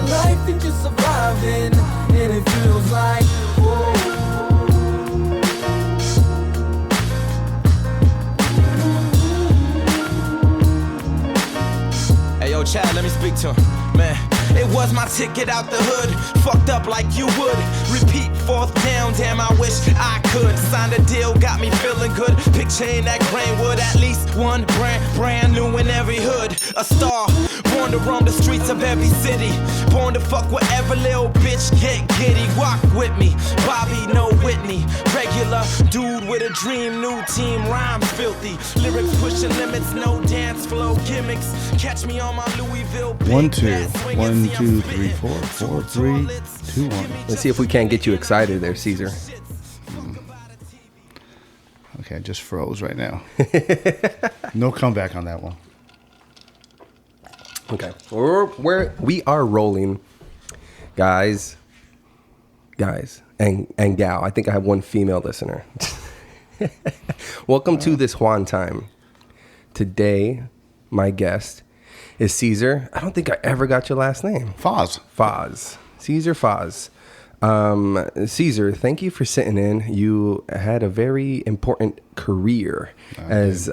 life and just surviving, and it feels like, whoa. Hey, yo, Chad, let me speak to him, man. It was my ticket out the hood, fucked up like you would. Repeat, fourth down, damn, I wish I could. Signed a deal, got me feeling good. Picture in that grain wood, at least one brand new in every hood. A star, born to roam the streets of every city. Born to fuck whatever little bitch get giddy. Walk with me, Bobby, no Whitney. Regular dude with a dream, new team, rhymes filthy. Lyrics pushing limits, no dance flow gimmicks. Catch me on my Louisville. 1 2 1 2 3 4 4 3 2 1. Let's see if we can't get you excited there, Cesar. Okay, I just froze right now. No comeback on that one. Okay, we are rolling, guys, and gal. I think I have one female listener. Welcome to this Juan time. Today, my guest is Cesar. I don't think I ever got your last name. Fazz. Cesar Fazz. Cesar, thank you for sitting in. You had a very important career, as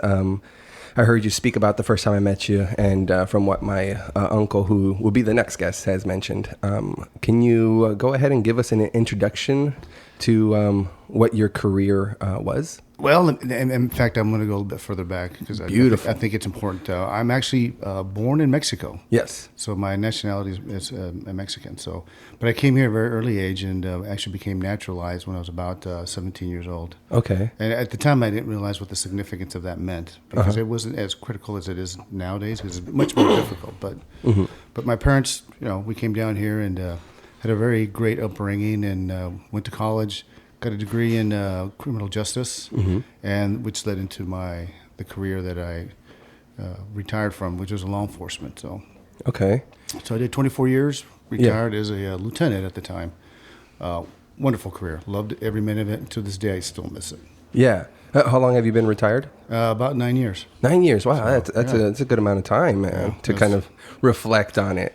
I heard you speak about the first time I met you, and from what my uncle, who will be the next guest, has mentioned. Can you go ahead and give us an introduction to what your career was? Well, in fact, I'm going to go a little bit further back because I think it's important. I'm actually born in Mexico. Yes. So my nationality is Mexican. So, but I came here at a very early age and actually became naturalized when I was about 17 years old. Okay. And at the time, I didn't realize what the significance of that meant because it wasn't as critical as it is nowadays because it's much more difficult. But but my parents, we came down here and had a very great upbringing and went to college. Got a degree in criminal justice, and which led into the career that I retired from, which was law enforcement. So, so I did 24 years. Retired as a lieutenant at the time. Wonderful career. Loved every minute of it. To this day, I still miss it. Yeah. How long have you been retired? About 9 years. 9 years. Wow, that's a good amount of time, man, to kind of reflect on it.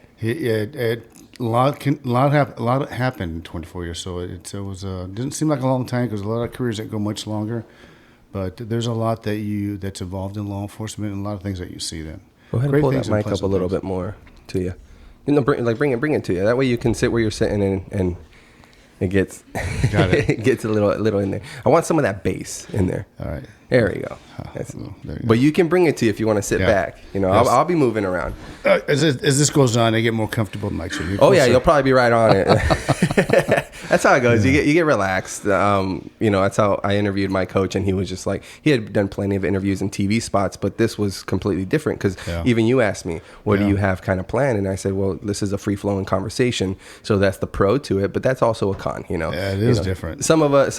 A lot happened in 24 years, so it didn't seem like a long time because a lot of careers that go much longer. But there's a lot that's involved in law enforcement and a lot of things that you see then. Go ahead and pull that mic up a little bit more to you. Bring it to you. That way you can sit where you're sitting and it gets it gets a little in there. I want some of that bass in there. All right. There we go. There you go. But you can bring it to you if you want to sit back. Yes. I'll be moving around. As this goes on, I get more comfortable, Mike. So you'll probably be right on it. That's how it goes. You get relaxed. That's how I interviewed my coach, and he was just like, he had done plenty of interviews and TV spots, but this was completely different because even you asked me, what do you have kind of planned? And I said, well, this is a free flowing conversation, so that's the pro to it, but that's also a con. Yeah, it is different. Some of us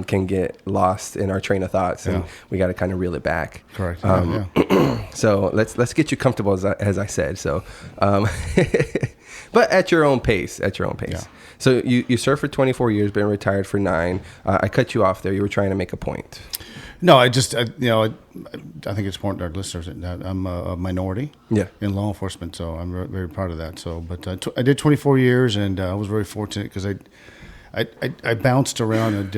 can get lost in our train of thoughts, and we got to kind of reel it back. Correct. So let's get you comfortable, as I said. So, but at your own pace. Yeah. So you served for 24 years, been retired for 9. I cut you off there. You were trying to make a point. No, I think it's important to our listeners that I'm a minority in law enforcement, so I'm very proud of that. So, but I did 24 years, and I was very fortunate because I bounced around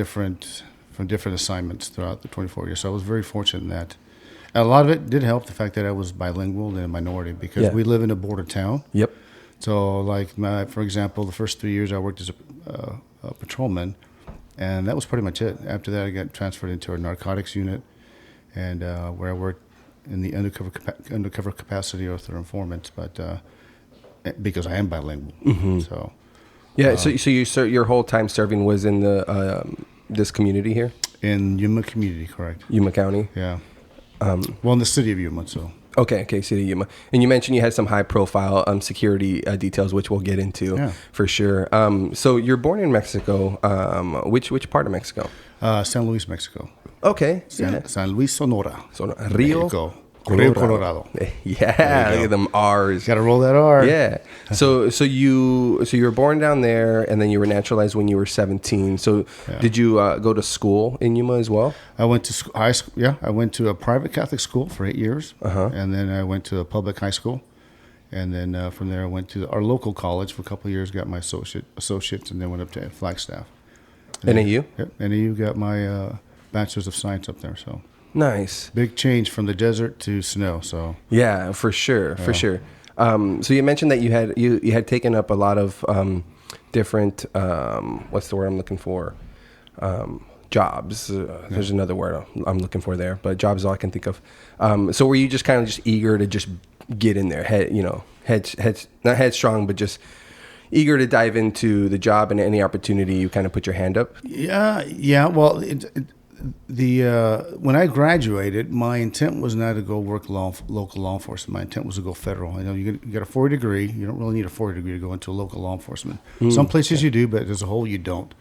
from different assignments throughout the 24 years. So I was very fortunate in that. And a lot of it did help the fact that I was bilingual and a minority because we live in a border town. Yep. So, for example, the first 3 years I worked as a patrolman. And that was pretty much it. After that, I got transferred into a narcotics unit, and where I worked in the undercover capacity with their informants, but because I am bilingual. So, so your whole time serving was in the this community here in Yuma community, correct? Yuma County. Yeah. In the city of Yuma. So. Okay, city of Yuma. And you mentioned you had some high-profile security details, which we'll get into for sure. So you're born in Mexico. Which part of Mexico? San Luis, Mexico. Okay. San Luis, Sonora. Rio. Mexico. Colorado. Yeah, look at them R's. Got to roll that R. Yeah. So you were born down there, and then you were naturalized when you were 17. So did you go to school in Yuma as well? I went to high school. Yeah, I went to a private Catholic school for 8 years, and then I went to a public high school, And then from there, I went to our local college for a couple of years, got my associates, and then went up to Flagstaff. NAU? Yep, NAU got my Bachelor's of Science up there. So Nice. big change from the desert to snow. So Yeah, for sure, for sure. So you mentioned that you had taken up a lot of different what's the word I'm looking for? Jobs. There's another word I'm looking for there, but jobs is all I can think of. So were you just kind of just eager to just get in there, head not headstrong, but just eager to dive into the job, and any opportunity you kind of put your hand up? Yeah. Well, when I graduated, my intent was not to go work local law enforcement. My intent was to go federal. You get a 4 degree. You don't really need a 4 degree to go into local law enforcement. Some places you do, but as a whole, you don't.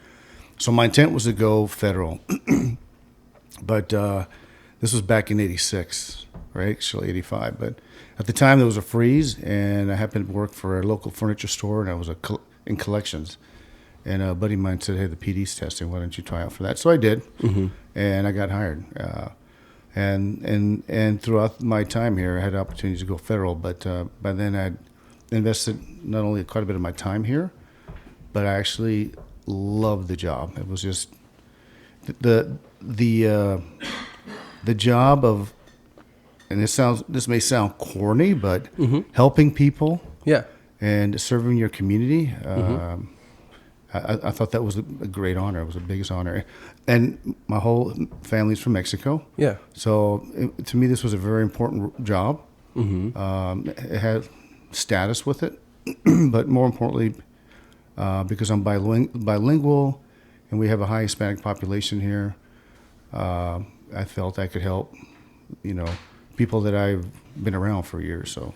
So my intent was to go federal. But this was back in '86, right? Actually, '85. But at the time, there was a freeze, and I happened to work for a local furniture store, and I was in collections. And a buddy of mine said, "Hey, the PD's testing. Why don't you try out for that?" So I did, and I got hired. And throughout my time here, I had opportunities to go federal. But by then, I'd invested not only quite a bit of my time here, but I actually loved the job. It was just the job of, and this may sound corny, but helping people, and serving your community. I thought that was a great honor. It was the biggest honor. And my whole family's from Mexico. Yeah. So to me, this was a very important job. It had status with it, but more importantly, because I'm bilingual and we have a high Hispanic population here, I felt I could help, people that I've been around for years. So,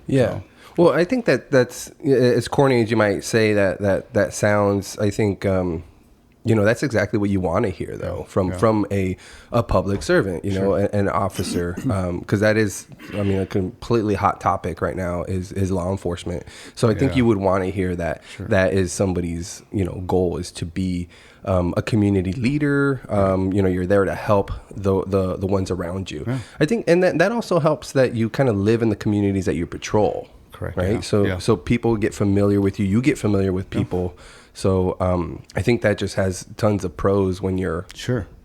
yeah. Well, I think that's as corny as you might say that sounds. I think that's exactly what you want to hear, though, from a public servant, an officer, because that is, a completely hot topic right now is law enforcement. So I think you would want to hear that that is somebody's goal is to be a community leader. You're there to help the ones around you. I think, and that also helps that you kind of live in the communities that you patrol. Correct. Right. So people get familiar with you. You get familiar with people. So I think that just has tons of pros when you're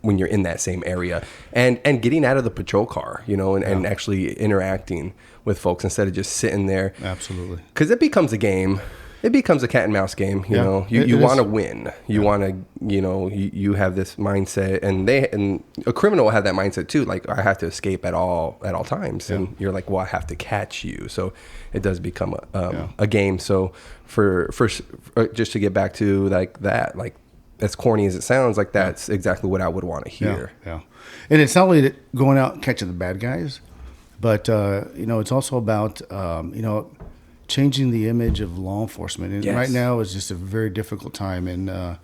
in that same area, and getting out of the patrol car, and actually interacting with folks instead of just sitting there. Absolutely. Because it becomes a game. It becomes a cat and mouse game. You want to win. You want to, you have this mindset, and a criminal will have that mindset too. Like, I have to escape at all times. And you're like, well, I have to catch you. So it does become a game. So for just to get back to like that, like as corny as it sounds, like that's exactly what I would want to hear. Yeah. And it's not only going out and catching the bad guys, but it's also about changing the image of law enforcement. And right now is just a very difficult time. And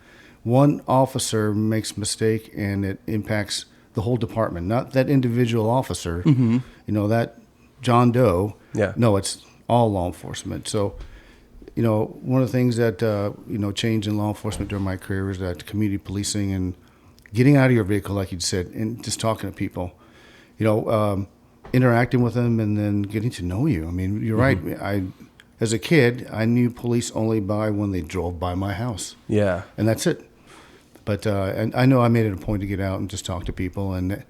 one officer makes a mistake and it impacts the whole department, not that individual officer, that John Doe. Yeah. No, it's all law enforcement. So, one of the things that, changed in law enforcement during my career is that community policing and getting out of your vehicle, like you said, and just talking to people, interacting with them and then getting to know you. I mean, you're right. As a kid, I knew police only when they drove by my house. Yeah. And that's it. But and I know I made it a point to get out and just talk to people, and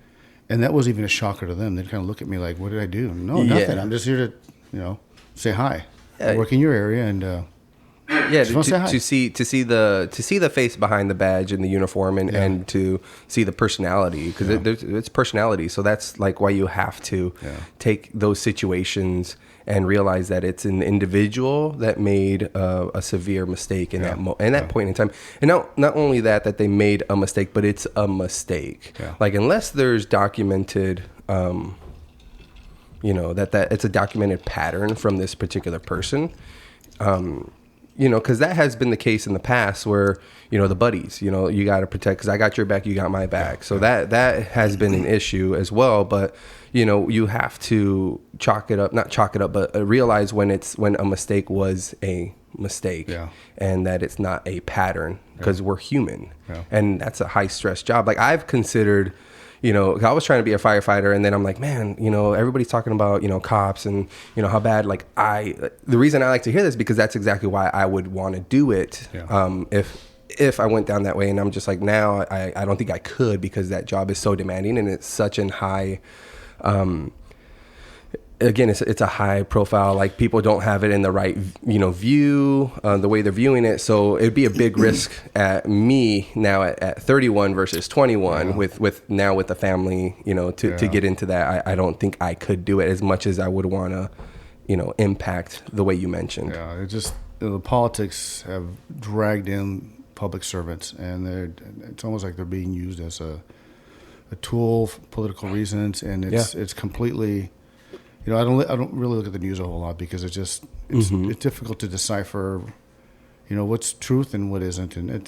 that was even a shocker to them. They'd kind of look at me like, what did I do? No, nothing. I'm just here to, say hi. I work in your area, and to see the face behind the badge and the uniform, and to see the personality, because it's personality. So that's like why you have to take those situations and realize that it's an individual that made a severe mistake in that point in time. And not only that they made a mistake, but it's a mistake. Yeah. Like, unless there's documented, that it's a documented pattern from this particular person, because that has been the case in the past where, the buddies, you got to protect, because I got your back, you got my back. So that has been an issue as well. But, you have to not chalk it up, but realize when a mistake was a mistake, and that it's not a pattern, because we're human. Yeah. And that's a high stress job. Like, I've considered, you know, I was trying to be a firefighter, and then I'm like, man, you know, everybody's talking about, you know, cops and, you know, how bad, like the reason I like to hear this, because that's exactly why I would want to do it. Yeah. If I went down that way. And I'm just like, now I don't think I could, because that job is so demanding, and it's such an high, again, it's a high profile, like people don't have it in the right, you know, view, the way they're viewing it. So it'd be a big risk at me now at 31 versus 21 with the family, you know, to get into that. I don't think I could do it as much as I would want to, you know, impact the way you mentioned. Yeah, it just, the politics have dragged in public servants, and it's almost like they're being used as a tool for political reasons, and it's completely, you know, I don't really look at the news a whole lot, because it's difficult to decipher, you know, what's truth and what isn't, and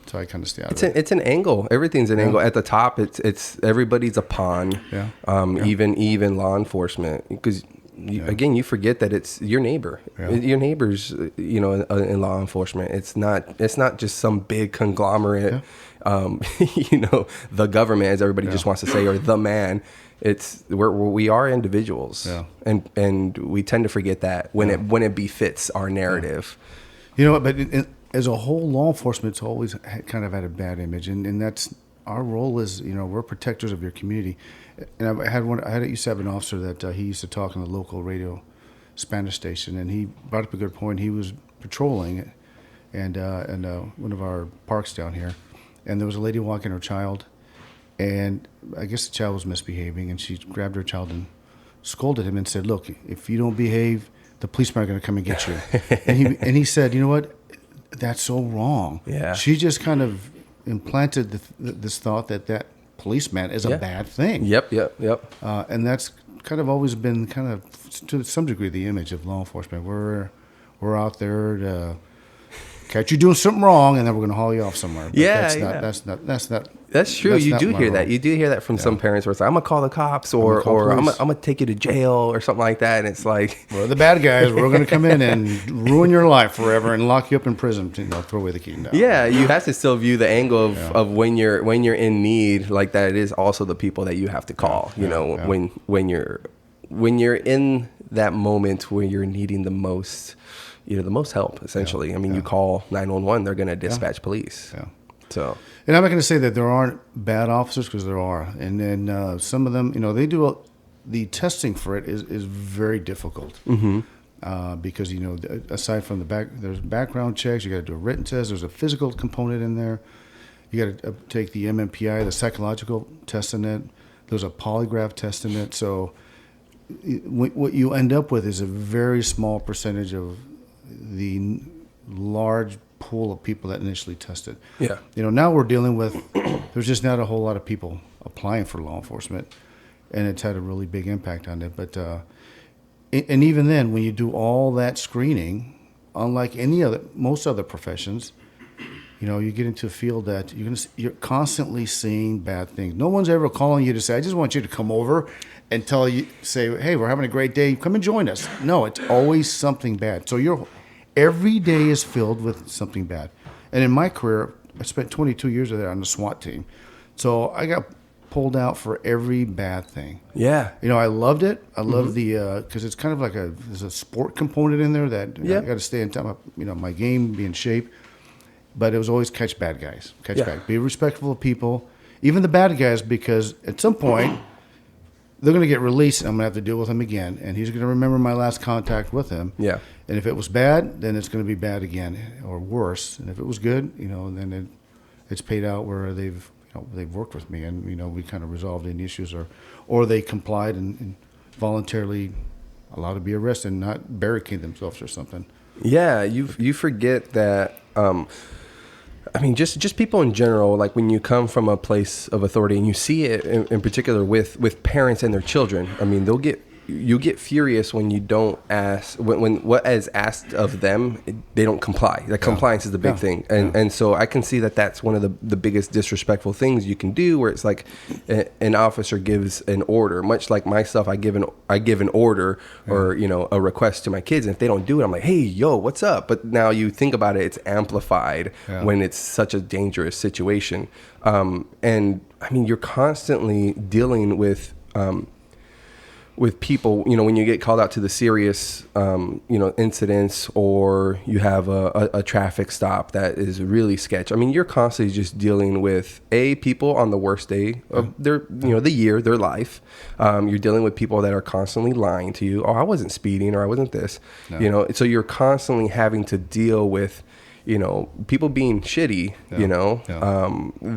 so I kind of stay out of it. It's an angle. Everything's an angle. At the top, it's everybody's a pawn. Even law enforcement, because again, you forget that it's your neighbor. Your neighbors, you know, in law enforcement. It's not just some big conglomerate. You know, the government, as everybody just wants to say, or the man. We are individuals, and we tend to forget that when it befits our narrative. You know, but as a whole, law enforcement's always kind of had a bad image, and that's our role is, you know, we're protectors of your used to have an officer that he used to talk on the local radio Spanish station, and he brought up a good point. He was patrolling, and one of our parks down here, and there was a lady walking her child. And I guess the child was misbehaving, and she grabbed her child and scolded him and said, "Look, if you don't behave, the policemen are going to come and get you." and he said, "You know what? That's so wrong." Yeah. She just kind of implanted this thought that policeman is a bad thing. Yep. And that's kind of always been kind of, to some degree, the image of law enforcement. We're out there to catch you doing something wrong, and then we're going to haul you off somewhere. But that's not. That's true. You do hear that. You do hear that from some parents where it's like, I'm going to call the cops, or I'm going to take you to jail or something like that. And it's like, we're the bad guys. We're going to come in and ruin your life forever and lock you up in prison. You know, throw away the key. No. Yeah, you have to still view the angle of when you're in need like that. It is also the people that you have to call. You know, when you're in that moment where you're needing the most, you know, the most help. Essentially, I mean, you call 911, they're going to dispatch police. Yeah. So. And I'm not going to say that there aren't bad officers, because there are. And then some of them, you know, they do the testing for it is very difficult. Because, you know, aside from there's background checks, you got to do a written test. There's a physical component in there. You got to take the MMPI, the psychological test in it. There's a polygraph test in it. So what you end up with is a very small percentage of the large pool of people that initially tested. Yeah. You know, now we're dealing with, there's just not a whole lot of people applying for law enforcement, and it's had a really big impact on it. But, and even then, when you do all that screening, unlike most other professions, you know, you get into a field that you're constantly seeing bad things. No one's ever calling you to say, I just want you to come over and say, hey, we're having a great day, come and join us. No, it's always something bad. So every day is filled with something bad. And in my career, I spent 22 years there on the SWAT team. So I got pulled out for every bad thing. Yeah. You know, I loved it. I love because it's kind of like there's a sport component in there that I got to stay in time, you know, my game, be in shape. But it was always catch bad guys. Be respectful of people, even the bad guys, because at some point, they're going to get released, and I'm going to have to deal with him again. And he's going to remember my last contact with him. Yeah. And if it was bad, then it's going to be bad again, or worse. And if it was good, you know, then it's paid out where they've worked with me, and, you know, we kind of resolved any issues, or they complied and voluntarily allowed to be arrested and not barricade themselves or something. Yeah, you forget that. I mean, just people in general, like when you come from a place of authority and you see it in particular with parents and their children, I mean, they'll get you get furious when you don't ask, when what is asked of them, they don't comply. Like compliance is the big thing. And so I can see that that's one of the biggest disrespectful things you can do, where it's like an officer gives an order, much like myself, I give an order or, you know, a request to my kids. And if they don't do it, I'm like, hey, yo, what's up? But now you think about it, it's amplified when it's such a dangerous situation. And I mean, you're constantly dealing with people, you know, when you get called out to the serious, you know, incidents, or you have a traffic stop that is really sketch. I mean, you're constantly just dealing with people on the worst day of their, you know, the year, their life. You're dealing with people that are constantly lying to you. Oh, I wasn't speeding, or I wasn't this, you know. So you're constantly having to deal with, you know, people being shitty, you know,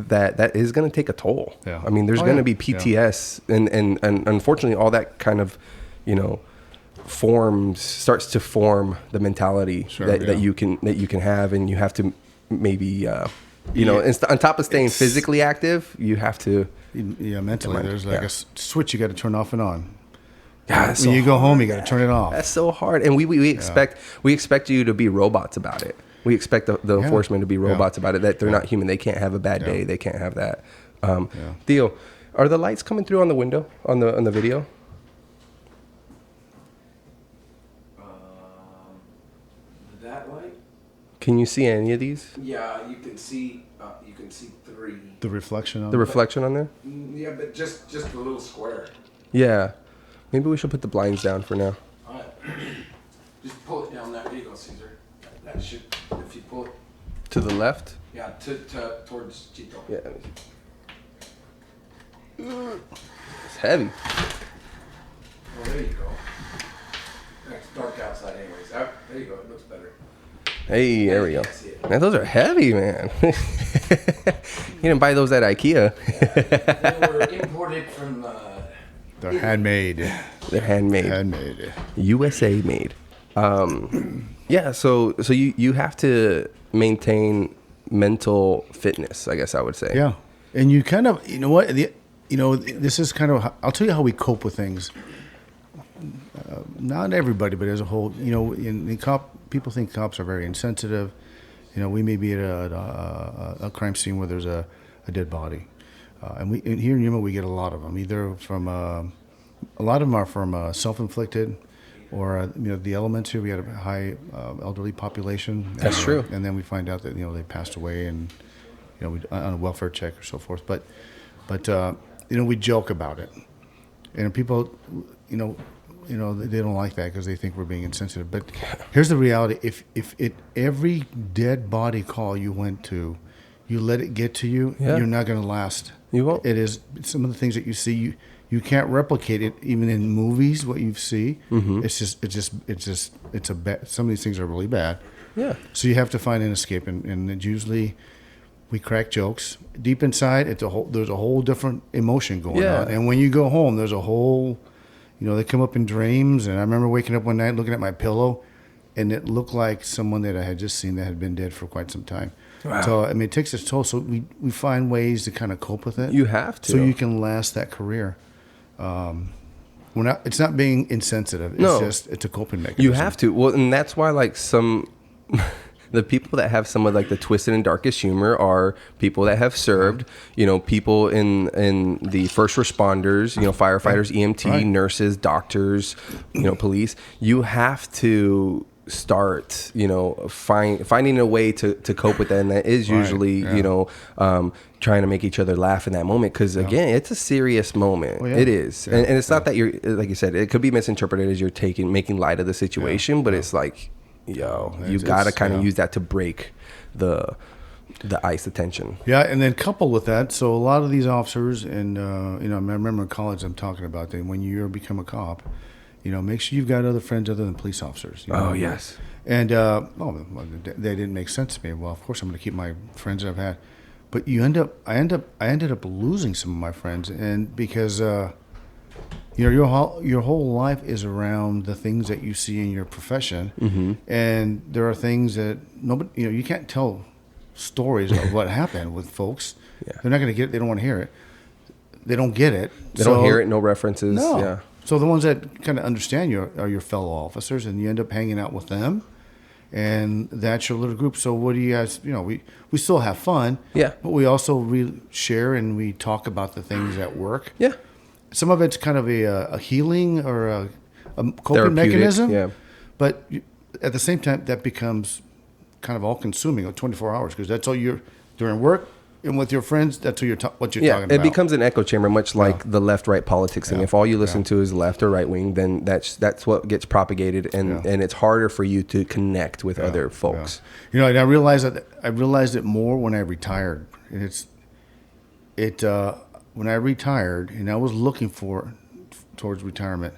that is going to take a toll. I mean, there's going to be PTS and unfortunately all that kind of, you know, starts to form the mentality that you can have, and you have to maybe, you know, on top of staying physically active, you have to. Yeah, mentally, there's like a switch you got to turn off and on. Yeah, when you go home, you got to turn it off. That's so hard. And we expect you to be robots about it. We expect the enforcement to be robots about it, that they're not human. They can't have a bad day. They can't have that. Theo, are the lights coming through on the window, on the video? That light? Can you see any of these? Yeah, you can see 3. The reflection on reflection on there? Yeah, but just a little square. Yeah. Maybe we should put the blinds down for now. All right. Just pull it down. There you go, Cesar. That should, if you pull it. To the left? Yeah, towards Chito. Yeah. It's heavy. Oh, there you go. It's dark outside anyways. There you go. It looks better. Hey, there we go. Man, those are heavy, man. You didn't buy those at IKEA. They were imported from... They're handmade. They're handmade. Handmade. USA made. Yeah, so you have to maintain mental fitness, I guess I would say. Yeah. And you kind of, you know what, this is kind of, I'll tell you how we cope with things. Not everybody, but as a whole, you know, people think cops are very insensitive. You know, we may be at a crime scene where there's a dead body. And here in Yuma, we get a lot of them, either from, a lot of them are from self-inflicted, or, you know, the elements here, we had a high elderly population. That's true. And then we find out that, you know, they passed away, and, you know, on a welfare check or so forth. But you know, we joke about it. And people, you know, they don't like that because they think we're being insensitive. But here's the reality. If every dead body call you went to, you let it get to you, you're not going to last. You won't. It is some of the things that you see, you can't replicate it even in movies. What you see, it's a bad. Some of these things are really bad. Yeah. So you have to find an escape, and it's usually we crack jokes. Deep inside, there's a whole different emotion going on. And when you go home, there's a whole, you know, they come up in dreams. And I remember waking up one night looking at my pillow, and it looked like someone that I had just seen that had been dead for quite some time. Wow. So, I mean, it takes its toll. So we find ways to kind of cope with it. You have to. So you can last that career. It's not being insensitive. It's a coping mechanism. You have to. Well, and that's why, like, the people that have some of like the twisted and darkest humor are people that have served, you know, people in the first responders, you know, firefighters, EMT, nurses, doctors, you know, police. You have to start, you know, finding a way to cope with that, and that is usually, you know, trying to make each other laugh in that moment, because again, it's a serious moment. It is, and it's not that you're, like you said, it could be misinterpreted as you're making light of the situation, but it's like, yo, you gotta kind of use that to break the ice, the tension. Yeah, and then coupled with that, so a lot of these officers, and you know, I remember in college, I'm talking about that when you become a cop, you know, make sure you've got other friends other than police officers. You know? Oh, yes. And they didn't make sense to me. Well, of course I'm going to keep my friends that I've had, but I ended up losing some of my friends, and because you know, your whole life is around the things that you see in your profession, and there are things that nobody, you know, you can't tell stories of what happened with folks. They're not going to get it. They don't want to hear it. They don't get it. They don't hear it. No references. No. Yeah. So the ones that kind of understand you are your fellow officers, and you end up hanging out with them, and that's your little group. So what do you guys? We still have fun. Yeah. But we also share and we talk about the things at work. Yeah. Some of it's kind of a healing or a coping Therapeutic, mechanism. yeah. But at the same time, that becomes kind of all-consuming, 24 hours, because that's all you're during work. And with your friends, that's what you're talking about. It becomes an echo chamber, much like the left-right politics thing. If all you listen to is left or right wing, then that's what gets propagated, and it's harder for you to connect with other folks. And I realized it more when I retired. And when I retired, and I was looking towards retirement.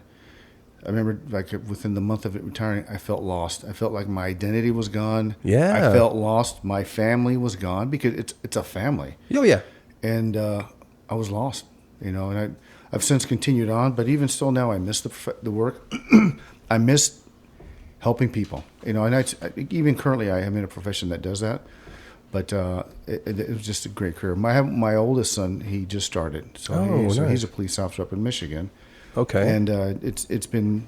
I remember, like, within the month of it retiring, I felt lost. I felt like my identity was gone. Yeah. I felt lost. My family was gone, because it's a family. Oh, yeah. And I was lost, and I've since continued on, but even still now, I miss the work. I miss helping people, and even currently I am in a profession that does that, but it was just a great career. My oldest son, he just started, so he's a police officer up in Michigan. Okay. And it's been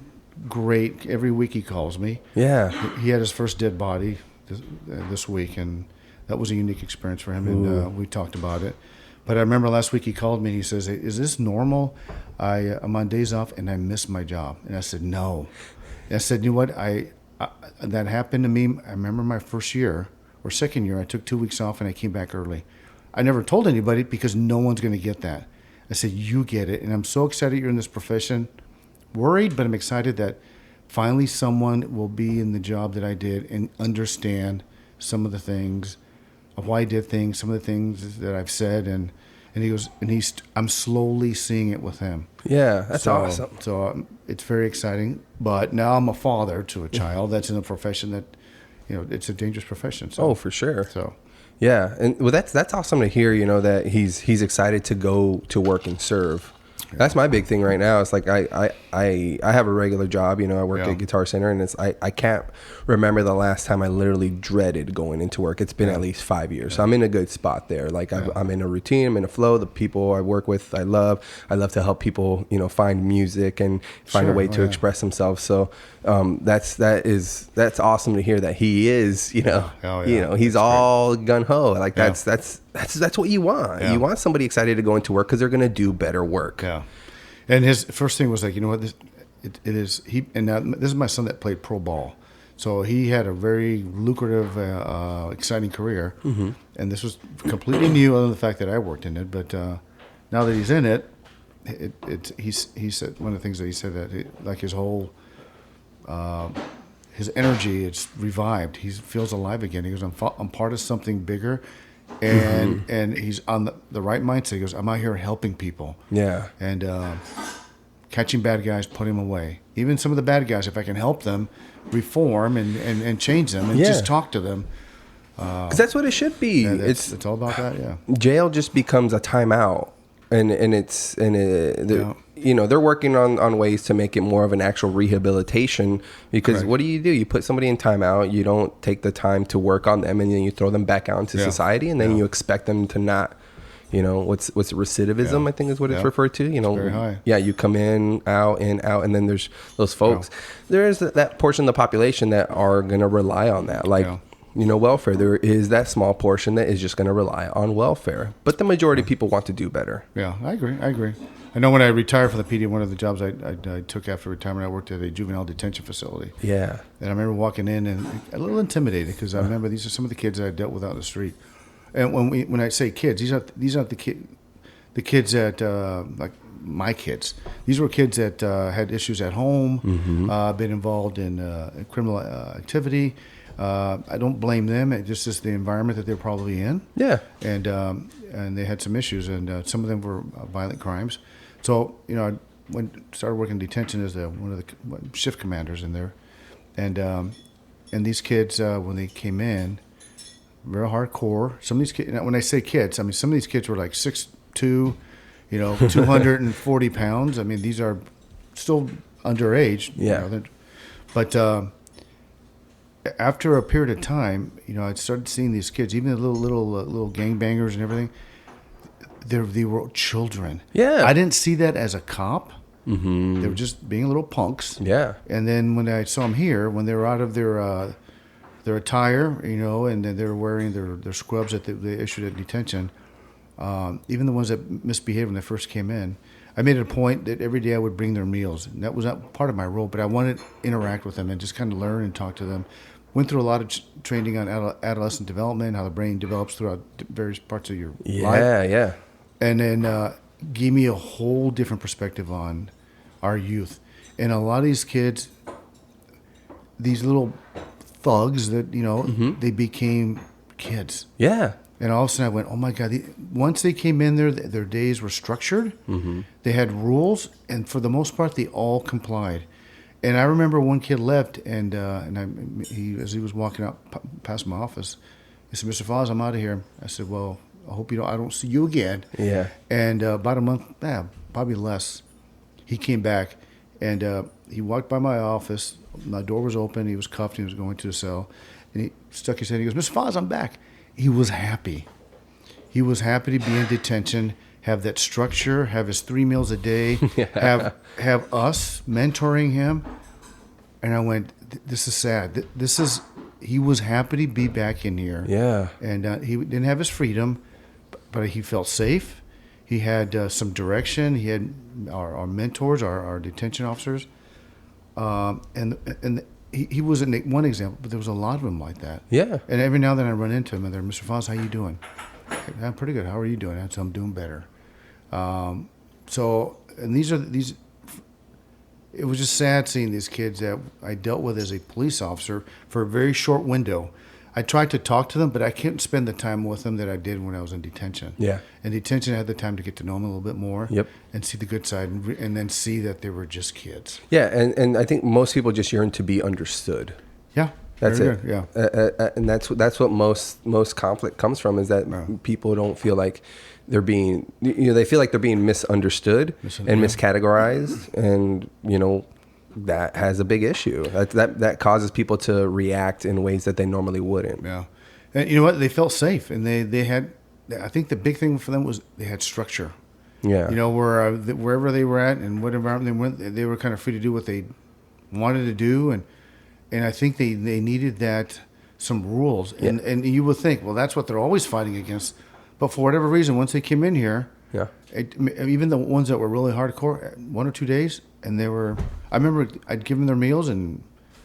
great. Every week he calls me. Yeah. He had his first dead body this week, and that was a unique experience for him, and we talked about it. But I remember last week he called me and he says, "Hey, is this normal? I'm on days off and I miss my job." And I said, "No." And I said, "You know what? That happened to me. I remember my first year or second year, I took 2 weeks off and I came back early. I never told anybody because no one's going to get that. I said, you get it. And I'm so excited you're in this profession. Worried, but I'm excited that finally someone will be in the job that I did and understand some of the things of why I did things, some of the things that I've said." And he goes, I'm slowly seeing it with him. Yeah, that's awesome. So it's very exciting. But now I'm a father to a child that's in a profession that, it's a dangerous profession. So, oh, for sure. So. Yeah, and well, that's awesome to hear. That he's excited to go to work and serve. Yeah. That's my big thing right now. It's like I have a regular job. I work at Guitar Center, and I can't remember the last time I literally dreaded going into work. It's been at least 5 years. So I'm in a good spot there. Like I'm in a routine. I'm in a flow. The people I work with, I love. I love to help people, find music and find a way to express themselves. So that's awesome to hear that he is. He's that's all gun ho. Like that's what you want. Yeah. You want somebody excited to go into work because they're going to do better work. Yeah. And his first thing was like, this and now this is my son that played pro ball. So he had a very lucrative, exciting career. Mm-hmm. And this was completely new, other than the fact that I worked in it. But now that he's in it, he said, one of the things that he said, that like his whole, his energy, it's revived. He feels alive again. He goes, I'm part of something bigger. And he's on the right mindset. He goes, I'm out here helping people. Yeah. And catching bad guys, putting them away. Even some of the bad guys, if I can help them reform and change them and just talk to them. Because that's what it should be. It's all about that, yeah. Jail just becomes a timeout. They're working on ways to make it more of an actual rehabilitation, because what do? You put somebody in timeout, you don't take the time to work on them, and then you throw them back out into society, and then you expect them to not, what's recidivism, I think is what it's referred to. Very high. Yeah, you come in, out, and then there's those folks. There is that portion of the population that are going to rely on that, welfare. There is that small portion that is just going to rely on welfare. But the majority of people want to do better. Yeah, I agree. I know when I retired from the PD, one of the jobs I took after retirement, I worked at a juvenile detention facility. Yeah. And I remember walking in and a little intimidated, because I remember these are some of the kids that I dealt with out in the street. And when I say kids, these aren't the kids that like my kids. These were kids that had issues at home, been involved in criminal activity. I don't blame them. It just is the environment that they're probably in. Yeah. And they had some issues, and some of them were violent crimes. So, I started working in detention as one of the shift commanders in there. And these kids, when they came in, real hardcore. Some of these kids, when I say kids, I mean, some of these kids were like 6'2", 240 pounds. I mean, these are still underage. Yeah. But after a period of time, I started seeing these kids, even the little gangbangers and everything. They were children. Yeah. I didn't see that as a cop. They were just being little punks. Yeah. And then when I saw them here, when they were out of their attire, and then they were wearing their scrubs that they issued at detention, even the ones that misbehaved when they first came in, I made it a point that every day I would bring their meals. And that was not part of my role, but I wanted to interact with them and just kind of learn and talk to them. Went through a lot of training on adolescent development, how the brain develops throughout various parts of your life. Yeah. And then gave me a whole different perspective on our youth. And a lot of these kids, these little thugs that, they became kids. Yeah. And all of a sudden I went, oh my God, once they came in there, their days were structured. They had rules, and for the most part, they all complied. And I remember one kid left, and as he was walking out past my office, he said, Mr. Fazz, I'm out of here. I said, well, I hope I don't see you again. Yeah. And about a month, probably less, he came back, and he walked by my office. My door was open. He was cuffed. He was going to the cell. And he stuck his head. He goes, Mr. Fazz, I'm back. He was happy. He was happy to be in detention, have that structure, have his 3 meals a day, have us mentoring him. And I went, this is sad. He was happy to be back in here. Yeah. And he didn't have his freedom, but he felt safe. He had some direction. He had our mentors, our detention officers. And he was one example, but there was a lot of them like that. Yeah. And every now and then I run into him, and they're, Mr. Fazz, how you doing? I'm pretty good. How are you doing? I said, I'm doing better. It was just sad seeing these kids that I dealt with as a police officer for a very short window. I tried to talk to them, but I couldn't spend the time with them that I did when I was in detention. Yeah. In detention, I had the time to get to know them a little bit more. Yep. And see the good side, and then see that they were just kids. Yeah, and I think most people just yearn to be understood. Yeah. That's very it. good, yeah. And that's what most conflict comes from, is that people don't feel like they're being, they feel like they're being misunderstood and miscategorized, and that has a big issue. That causes people to react in ways that they normally wouldn't. Yeah. And you know what? They felt safe, and they had, I think the big thing for them was they had structure. Yeah. Wherever they were at and what environment they went, they were kind of free to do what they wanted to do, and I think they needed some rules. And you would think, well, that's what they're always fighting against. But for whatever reason, once they came in here, even the ones that were really hardcore, 1 or 2 days, and I remember I'd give them their meals, and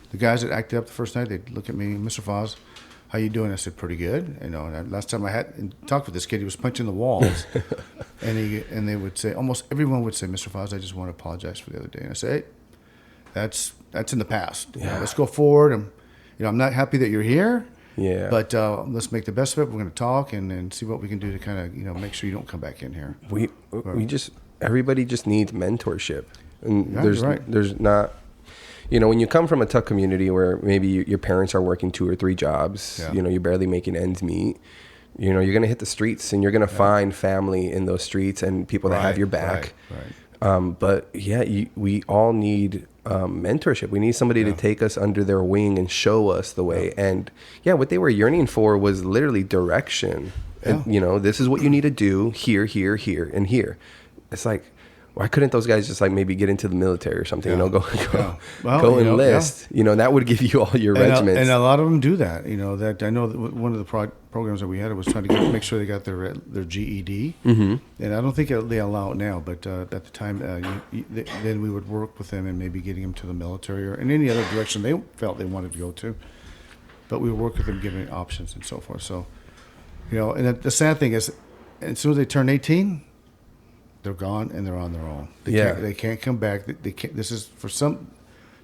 the guys that acted up the first night, they'd look at me, Mr. Fazz, how you doing? I said, pretty good. And last time I had talked with this kid, he was punching the walls, and they would say, almost everyone would say, Mr. Fazz, I just want to apologize for the other day. And I say, hey, that's in the past. Let's go forward. And I'm not happy that you're here. Yeah. But let's make the best of it. We're going to talk and see what we can do to kind of make sure you don't come back in here. Everybody just needs mentorship, and right. there's not. When you come from a tough community where maybe your parents are working 2 or 3 jobs, you're barely making ends meet. You're going to hit the streets, and you're going to find family in those streets and people that have your back. Right. But we all need mentorship. We need somebody to take us under their wing and show us the way. And what they were yearning for was literally direction. And, this is what you need to do here, here, here, and here. It's like, why couldn't those guys just maybe get into the military or something? Go enlist. That would give you all your regiments. And a lot of them do that. That I know that one of the programs that we had was trying to make sure they got their GED. Mm-hmm. And I don't think they allow it now, but at the time, then we would work with them and maybe getting them to the military or in any other direction they felt they wanted to go to. But we would work with them, giving options and so forth. So, and the sad thing is, as soon as they turn 18. They're gone and they're on their own. They can't come back. They can't. This is for some.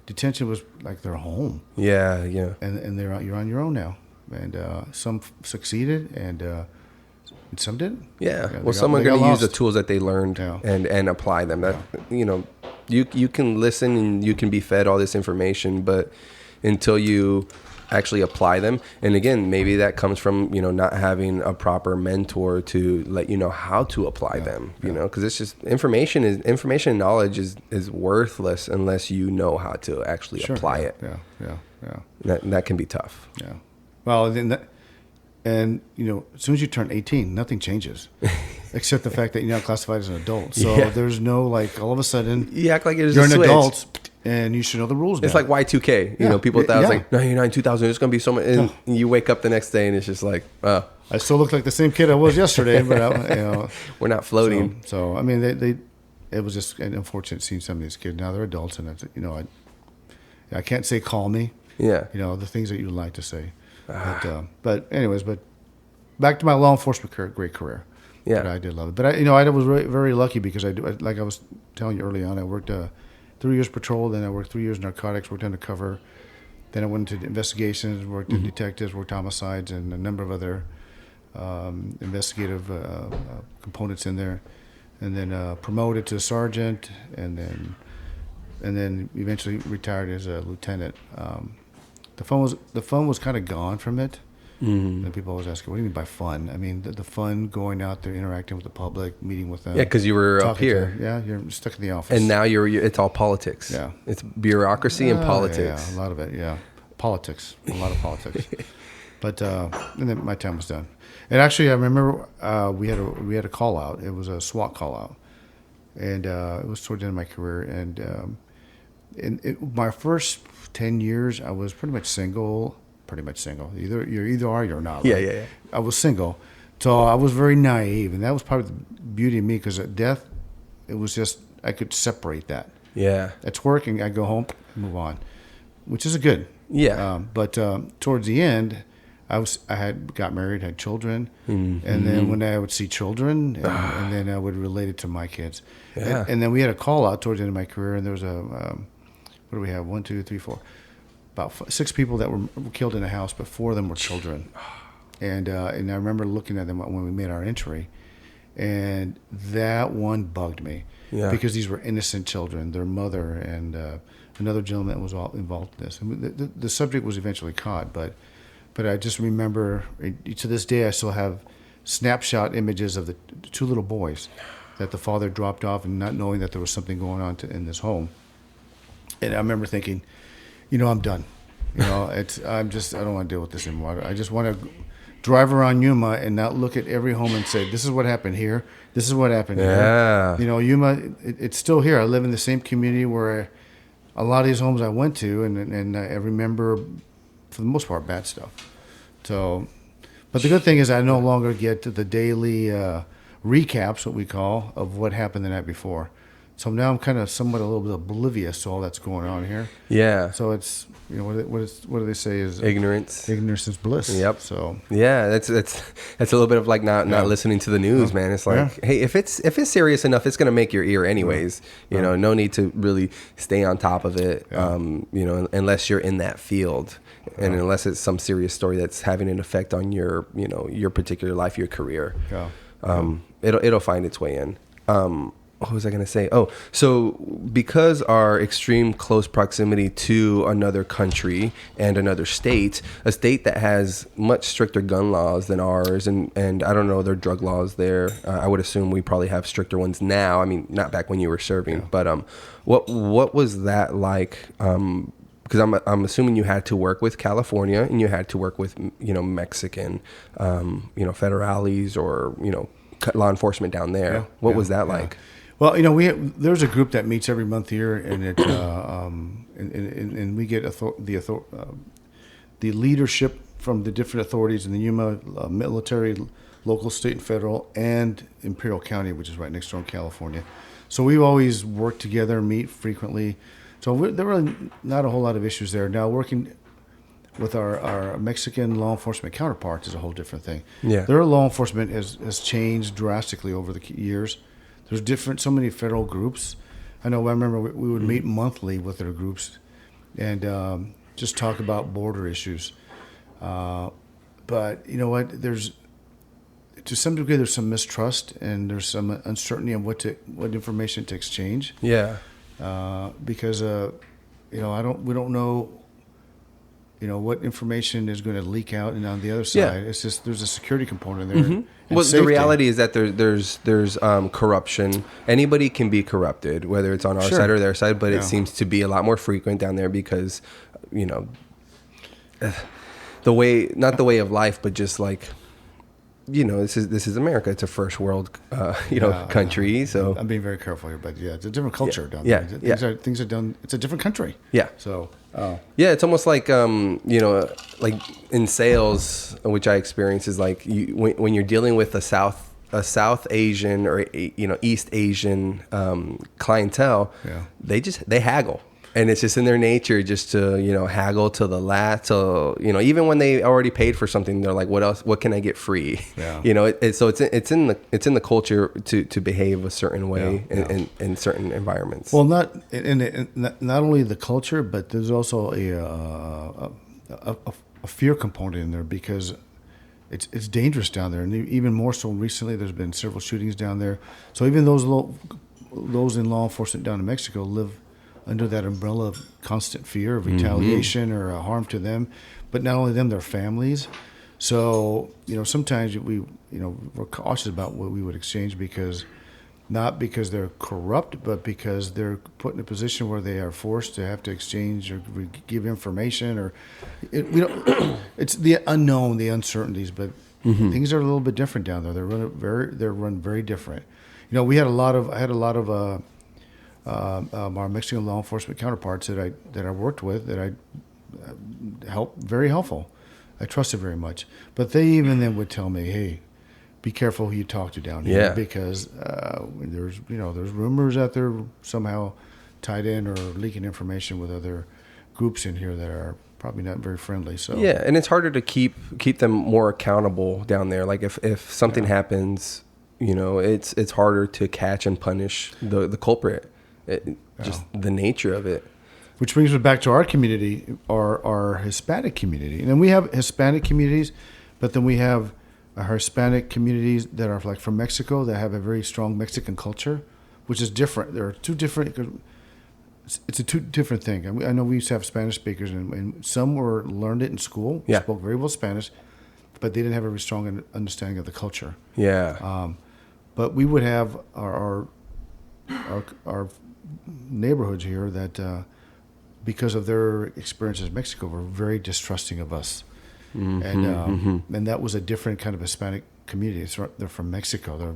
Detention was like their home. Yeah. And you're on your own now. And some succeeded and some didn't. Yeah. Well, some are going to use the tools that they learned and apply them. That you can listen and you can be fed all this information, but until you actually apply them, and again, maybe that comes from not having a proper mentor to let you know how to apply them. Because it's just information and knowledge is worthless unless you know how to actually apply it. That can be tough. Well, then as soon as you turn 18, nothing changes. except the fact that you're not classified as an adult. So Yeah. there's no like all of a sudden You act like it's you're a an switch. adult and you should know the rules. It's now. like Y2K. You know, Yeah. people thought it was Yeah. like 99, 2000. It's gonna be so much. And you wake up the next day and it's just like, oh, I still look like the same kid I was yesterday, but you know, we're not floating. So I mean, they it was just an unfortunate seeing some of these kids. Now they're adults, and it's, you know, I can't say call me. Yeah. You know, the things that you like to say. But anyways, back to my law enforcement career, great career. Yeah. But I did love it. But I was very, very lucky because like I was telling you early on, I worked 3 years patrol, then I worked 3 years narcotics, worked undercover. Then I went into investigations, worked in detectives, worked homicides, and a number of other investigative components in there. And then promoted to sergeant, and then eventually retired as a lieutenant. The fun was kind of gone from it. And people always ask, "What do you mean by fun?" I mean the fun going out there, interacting with the public, meeting with them. Yeah, because you were up talking to here. them. Yeah, you're stuck in the office. And now it's all politics. Yeah. It's bureaucracy and politics. Yeah, a lot of it. Yeah, politics. A lot of politics. But and then my time was done. And actually, I remember we had a call out. It was a SWAT call out, and it was towards the end of my career. And my first 10 years, I was pretty much single. You're either are, you're not. Right? Yeah. I was single, so I was very naive, and that was probably the beauty of me, because at death, it was just I could separate that. Yeah. It's working. I go home, move on, which is good. Yeah. But towards the end, I had got married, had children, and then when I would see children, and then I would relate it to my kids. Yeah. And then we had a call out towards the end of my career, and there was what do we have? 1, 2, 3, 4. About 6 people that were killed in the house, but 4 of them were children. And I remember looking at them when we made our entry, and that one bugged me. Yeah. Because these were innocent children, their mother and another gentleman was all involved in this. And the subject was eventually caught, but I just remember, to this day, I still have snapshot images of the 2 little boys that the father dropped off, and not knowing that there was something going on in this home. And I remember thinking, I'm done. I don't want to deal with this anymore. I just want to drive around Yuma and not look at every home and say, this is what happened here. This is what happened Yeah. here. Yuma, it's still here. I live in the same community where a lot of these homes I went to, and I remember, for the most part, bad stuff. So, but the good thing is I no longer get the daily recaps, what we call, of what happened the night before. So now I'm kind of somewhat a little bit oblivious to all that's going on here. Yeah. So it's what do they say is Ignorance. Ignorance is bliss. Yep. So Yeah, that's a little bit of like not listening to the news, man. It's like, hey, if it's serious enough, it's gonna make your ear anyways. You know, no need to really stay on top of it. Unless you're in that field, and unless it's some serious story that's having an effect on your particular life, your career. Yeah. It'll find its way in. What was I going to say? Oh, so because our extreme close proximity to another country and another state, a state that has much stricter gun laws than ours, and I don't know their drug laws there. I would assume we probably have stricter ones now. I mean, not back when you were serving, but what was that like? Because I'm assuming you had to work with California and you had to work with Mexican, federales or law enforcement down there. What was that like? Well, there's a group that meets every month here, and it and we get the leadership from the different authorities in the Yuma military, local, state, and federal, and Imperial County, which is right next door in California. So we always work together, meet frequently. So there are really not a whole lot of issues there. Now working with our Mexican law enforcement counterparts is a whole different thing. Yeah. Their law enforcement has changed drastically over the years. There's so many federal groups. I remember we would meet monthly with their groups and just talk about border issues. But you know what? To some degree, there's some mistrust and there's some uncertainty on what information to exchange. Yeah. Because we don't know. What information is going to leak out, and on the other side, it's just there's a security component there. And Well, safety. the reality is that there's corruption. Anybody can be corrupted, whether it's on our side or their side, but it seems to be a lot more frequent down there because, not the way of life, but just like this is America. It's a first world, country. So I'm being very careful here, but yeah, it's a different culture down Yeah, there. Things are done. It's a different country. Yeah. So. Yeah, it's almost like like in sales, which I experience is like when you're dealing with a South Asian or East Asian clientele, they haggle. And it's just in their nature just to, haggle to the last, till, even when they already paid for something, they're like, what else, what can I get free? Yeah. So it's in the culture to behave a certain way in certain environments. Well, not only the culture, but there's also a fear component in there because it's dangerous down there. And even more so recently, there's been several shootings down there. So even those in law enforcement down in Mexico live under that umbrella of constant fear of retaliation or harm to them, but not only them, their families. So, sometimes we're cautious about what we would exchange not because they're corrupt, but because they're put in a position where they are forced to have to exchange or give information it's the unknown, the uncertainties, but things are a little bit different down there. They're run very different. I had a lot of our Mexican law enforcement counterparts that I worked with that I helped, very helpful. I trusted very much, but they even then would tell me, "Hey, be careful who you talk to down here because there's rumors that they're somehow tied in or leaking information with other groups in here that are probably not very friendly." So yeah, and it's harder to keep them more accountable down there. Like if something happens, it's harder to catch and punish the culprit. Just the nature of it. Which brings me back to our community, our Hispanic community. And then we have Hispanic communities, but then we have our Hispanic communities that are like from Mexico that have a very strong Mexican culture, which is different. There are two different. It's a two different thing. I know we used to have Spanish speakers, and some learned it in school. Spoke very well Spanish, but they didn't have a very strong understanding of the culture. Yeah. But we would have our neighborhoods here that, because of their experiences in Mexico, were very distrusting of us, and that was a different kind of Hispanic community. They're from Mexico.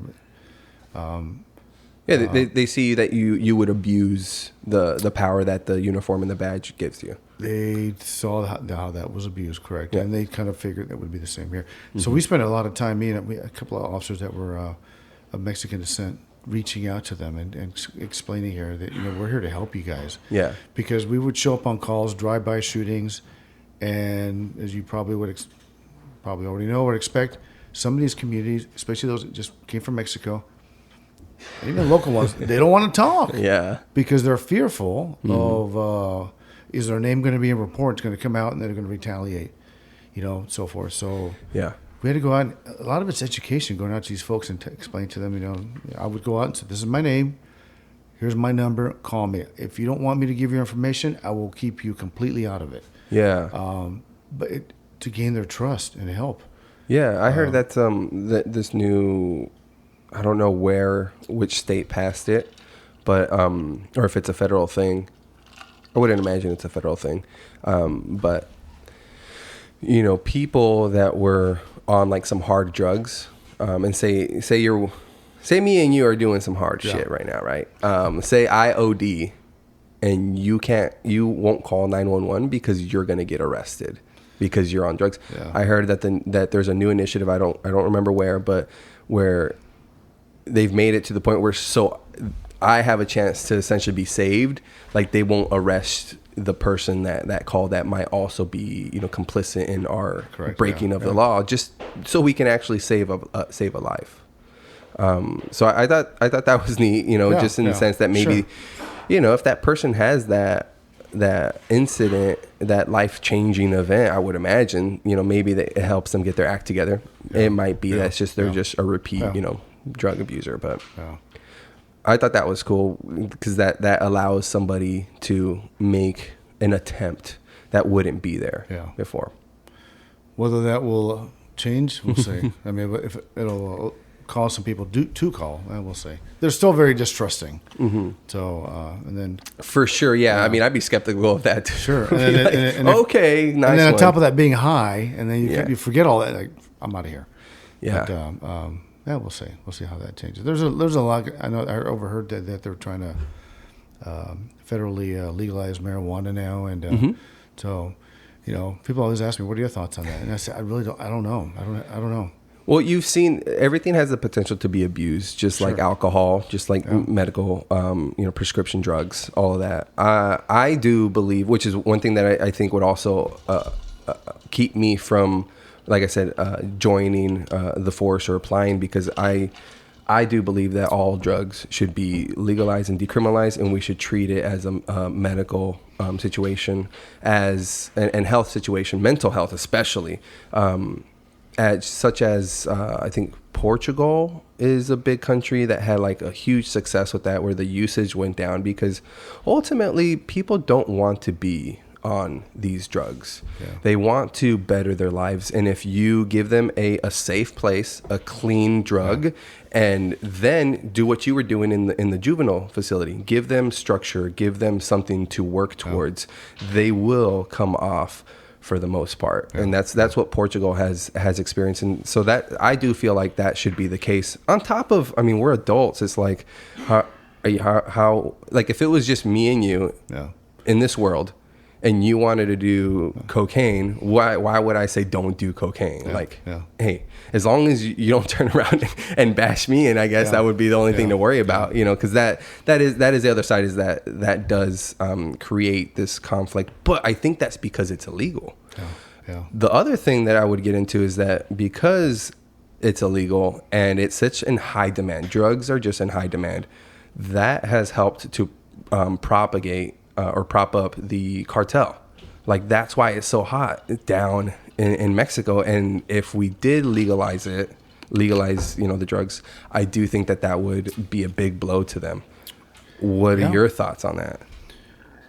They see that you would abuse the power that the uniform and the badge gives you. They saw how that was abused, correct, and they kind of figured that would be the same here. So we spent a lot of time, a couple of officers that were of Mexican descent, reaching out to them and explaining here that we're here to help you guys. Yeah. Because we would show up on calls, drive-by shootings, and as you probably probably already know or expect, some of these communities, especially those that just came from Mexico, even local ones, they don't want to talk. Yeah. Because they're fearful of is their name going to be in reports going to come out and they're going to retaliate, so forth. So yeah. We had to go out. A lot of it's education, going out to these folks and explain to them. I would go out and say, "This is my name. Here's my number. Call me. If you don't want me to give you information, I will keep you completely out of it." Yeah. But to gain their trust and help. Yeah, I heard that this new, I don't know which state passed it, but or if it's a federal thing. I wouldn't imagine it's a federal thing, but people that were on like some hard drugs, and say me and you are doing some hard shit right now, right? Say I OD, and you won't call 911 because you're gonna get arrested because you're on drugs. Yeah. I heard that there's a new initiative. I don't remember where they've made it to the point where I have a chance to essentially be saved. Like they won't arrest the person that called that might also be complicit in our breaking of the law, just so we can actually save a life. So I thought that was neat, just in the sense that maybe if that person has that incident, that life-changing event, I would imagine maybe that it helps them get their act together. It might be that's just they're just a repeat drug abuser, but I thought that was cool because that allows somebody to make an attempt that wouldn't be there before. Whether that will change, we'll see. I mean, if it'll cause some people to call, we'll see. They're still very distrusting. Mm-hmm. So, and then for sure, I mean, I'd be skeptical of that too. Sure. Okay, nice. And then on top of that being high, and then you forget all that. Like, I'm out of here. Yeah. But, yeah, we'll see. We'll see how that changes. There's a lot. I know I overheard that they're trying to federally legalize marijuana now, and so people always ask me, "What are your thoughts on that?" And I say, I really don't. I don't know. I don't know. Well, you've seen everything has the potential to be abused, just like alcohol, just like medical, prescription drugs, all of that. I do believe, which is one thing that I think would also keep me from, like I said, joining the force or applying, because I do believe that all drugs should be legalized and decriminalized, and we should treat it as a medical situation, and health situation, mental health especially. Such as I think Portugal is a big country that had like a huge success with that, where the usage went down, because ultimately people don't want to be on these drugs. They want to better their lives, and if you give them a safe place, a clean drug, and then do what you were doing in the juvenile facility, give them structure, give them something to work towards, they will come off for the most part. And that's what Portugal has experienced. And so that, I do feel like that should be the case. On top of, I mean, we're adults. It's like, how like if it was just me and you in this world, and you wanted to do cocaine, why would I say don't do cocaine? Hey, as long as you don't turn around and bash me, and I guess that would be the only thing to worry about, because that is the other side, is that does create this conflict. But I think that's because it's illegal. The other thing that I would get into is that because it's illegal and it's such in high demand, drugs are just in high demand, that has helped to propagate or prop up the cartel. Like, that's why it's so hot down in Mexico. And if we did legalize the drugs, I do think that would be a big blow to them. What are your thoughts on that?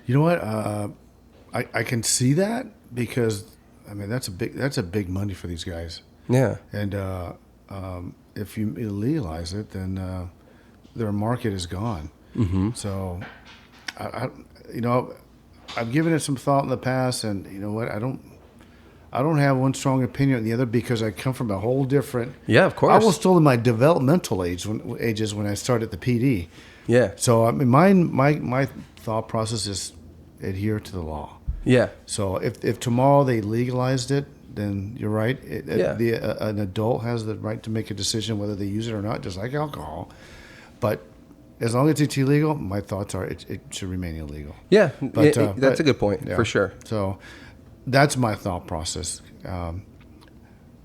You know what? I can see that, because I mean that's a big money for these guys. Yeah. And if you legalize it, then their market is gone. So I've given it some thought in the past, and you know what? I don't have one strong opinion on the other, because I come from a whole different. Yeah, of course. I was still in my developmental ages when I started the PD. Yeah. So I mean, my thought process is adhere to the law. Yeah. So if tomorrow they legalized it, then you're right. An adult has the right to make a decision whether they use it or not, just like alcohol. But as long as it's illegal, my thoughts are it should remain illegal. Yeah, but that's a good point, for sure. So that's my thought process.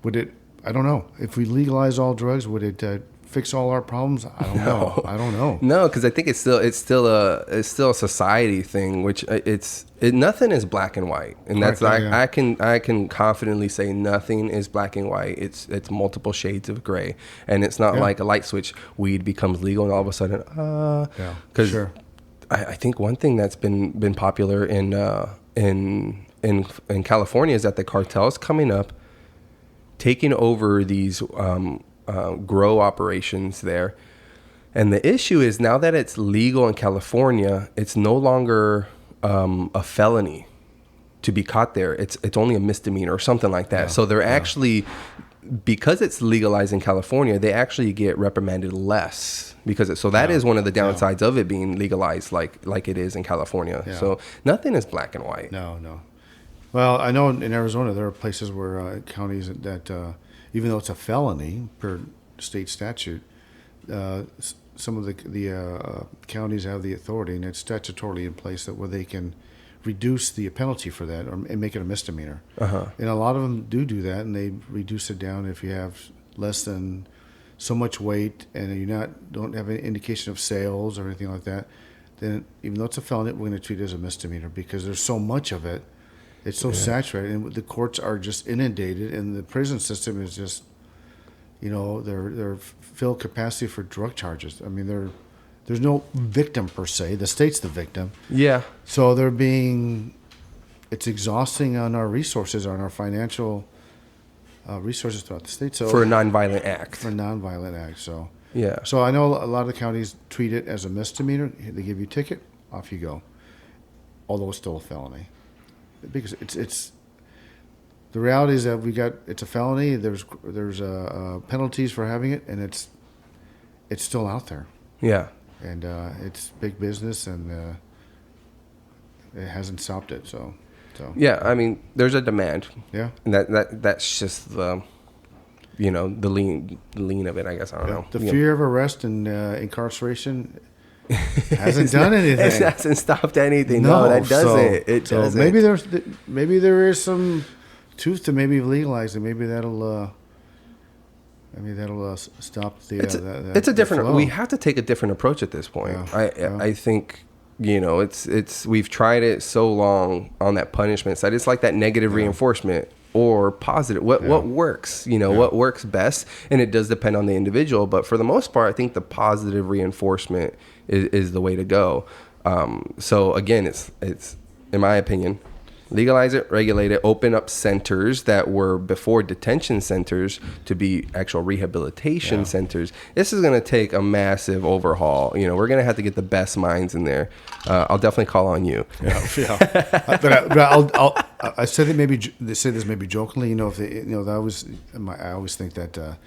Would it? I don't know. If we legalize all drugs, would it fix all our problems? I don't know. I don't know. No, because I think it's still a society thing, which nothing is black and white, and that's I can confidently say nothing is black and white. It's multiple shades of gray, and it's not like a light switch. Weed becomes legal, and all of a sudden, because I think one thing that's been popular in California is that the cartel's coming up, taking over these grow operations there. And the issue is, now that it's legal in California, it's no longer a felony to be caught there. It's only a misdemeanor or something like that. So they're actually, because it's legalized in California, they actually get reprimanded less, because that is one of the downsides of it being legalized like it is in California. So nothing is black and white. No. Well, I know in Arizona there are places where counties that even though it's a felony per state statute, some of the counties have the authority, and it's statutorily in place where they can reduce the penalty for that and make it a misdemeanor. And a lot of them do that, and they reduce it down if you have less than so much weight and you don't have any indication of sales or anything like that. Then even though it's a felony, we're going to treat it as a misdemeanor, because there's so much of it. It's so saturated, and the courts are just inundated, and the prison system is just, they're filled capacity for drug charges. I mean, there's no victim per se. The state's the victim. Yeah. So it's exhausting on our resources, on our financial resources throughout the state. So for a nonviolent act. So yeah. So I know a lot of the counties treat it as a misdemeanor. They give you a ticket, off you go, although it's still a felony. Because it's the reality is that it's a felony. There's penalties for having it, and it's still out there. Yeah. And it's big business, and it hasn't stopped it. So. Yeah, I mean, there's a demand. Yeah. And that's just the, the lean of it, I guess. I don't know. The fear of arrest and incarceration hasn't done anything. It hasn't stopped anything. No, that doesn't. It doesn't. Maybe there is some truth to maybe legalize it. Maybe that'll stop the. It's a different. flow. We have to take a different approach at this point. Yeah. I think it's we've tried it so long on that punishment side. It's like that negative reinforcement or positive. What works? What works best, and it does depend on the individual. But for the most part, I think the positive reinforcement is the way to go. So again, it's in my opinion. Legalize it, regulate it, open up centers that were before detention centers to be actual rehabilitation centers. This is going to take a massive overhaul. We're going to have to get the best minds in there. I'll definitely call on you. But I said that maybe they say this maybe jokingly. If they, I always think that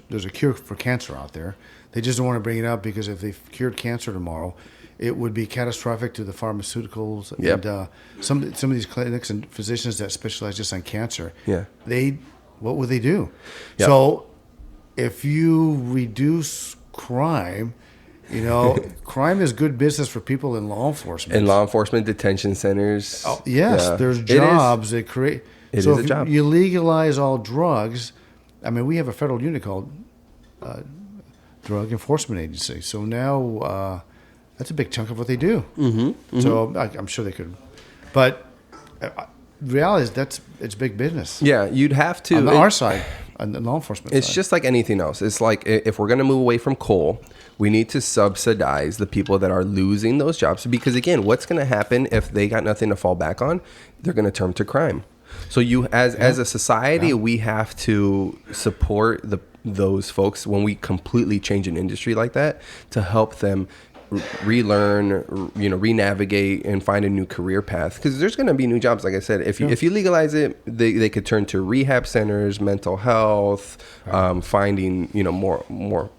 there's a cure for cancer out there. They just don't want to bring it up because if they cured cancer tomorrow, it would be catastrophic to the pharmaceuticals and some of these clinics and physicians that specialize just on cancer. Yeah, what would they do? Yep. So, if you reduce crime, crime is good business for people in law enforcement. In law enforcement detention centers. Oh, yes, there's jobs that create. It so is a if job. You legalize all drugs. I mean, we have a federal unit called Drug Enforcement Agency. So now. That's a big chunk of what they do. Mm-hmm. So I'm sure they could, but the reality is it's big business. Yeah, you'd have to on our side, on the law enforcement. It's side. just like anything else. It's like if we're going to move away from coal, we need to subsidize the people that are losing those jobs. Because again, what's going to happen if they got nothing to fall back on? They're going to turn to crime. So as a society, we have to support those folks when we completely change an industry like that to help them relearn, re-navigate and find a new career path, because there's going to be new jobs. Like I said, if you legalize it, they could turn to rehab centers, mental health, finding more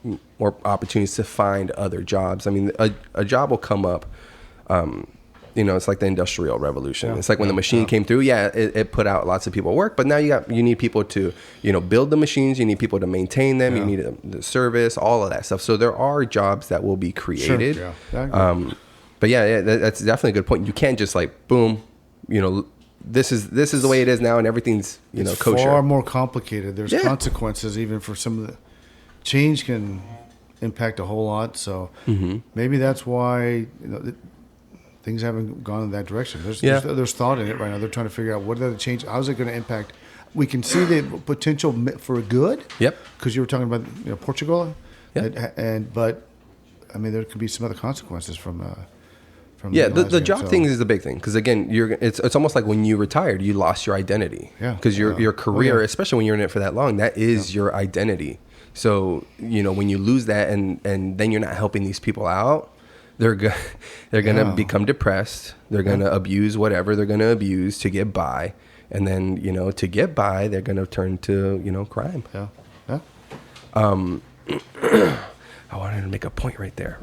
opportunities to find other jobs. I mean, a job will come up. It's like the Industrial Revolution. It's like when the machine came through. It put out lots of people work, but now you need people to build the machines. You need people to maintain them. You need the service, all of that stuff. So there are jobs that will be created. Sure. Yeah. But that's definitely a good point. You can't just like boom, this is the way it is now, and everything's it's kosher. Far more complicated. There's consequences even for some of the change can impact a whole lot. So maybe that's why things haven't gone in that direction. There's thought in it right now. They're trying to figure out what are the change. How's it going to impact? We can see the potential for good. Yep. Because you were talking about Portugal. Yep. But I mean there could be some other consequences from. The job thing is the big thing, because again, it's almost like when you retired, you lost your identity. Yeah. Because your career, especially when you're in it for that long, that is your identity. So when you lose that, and then you're not helping these people out. They're gonna become depressed. They're gonna abuse whatever they're gonna abuse to get by, and then to get by, they're gonna turn to crime. Yeah. I wanted to make a point right there.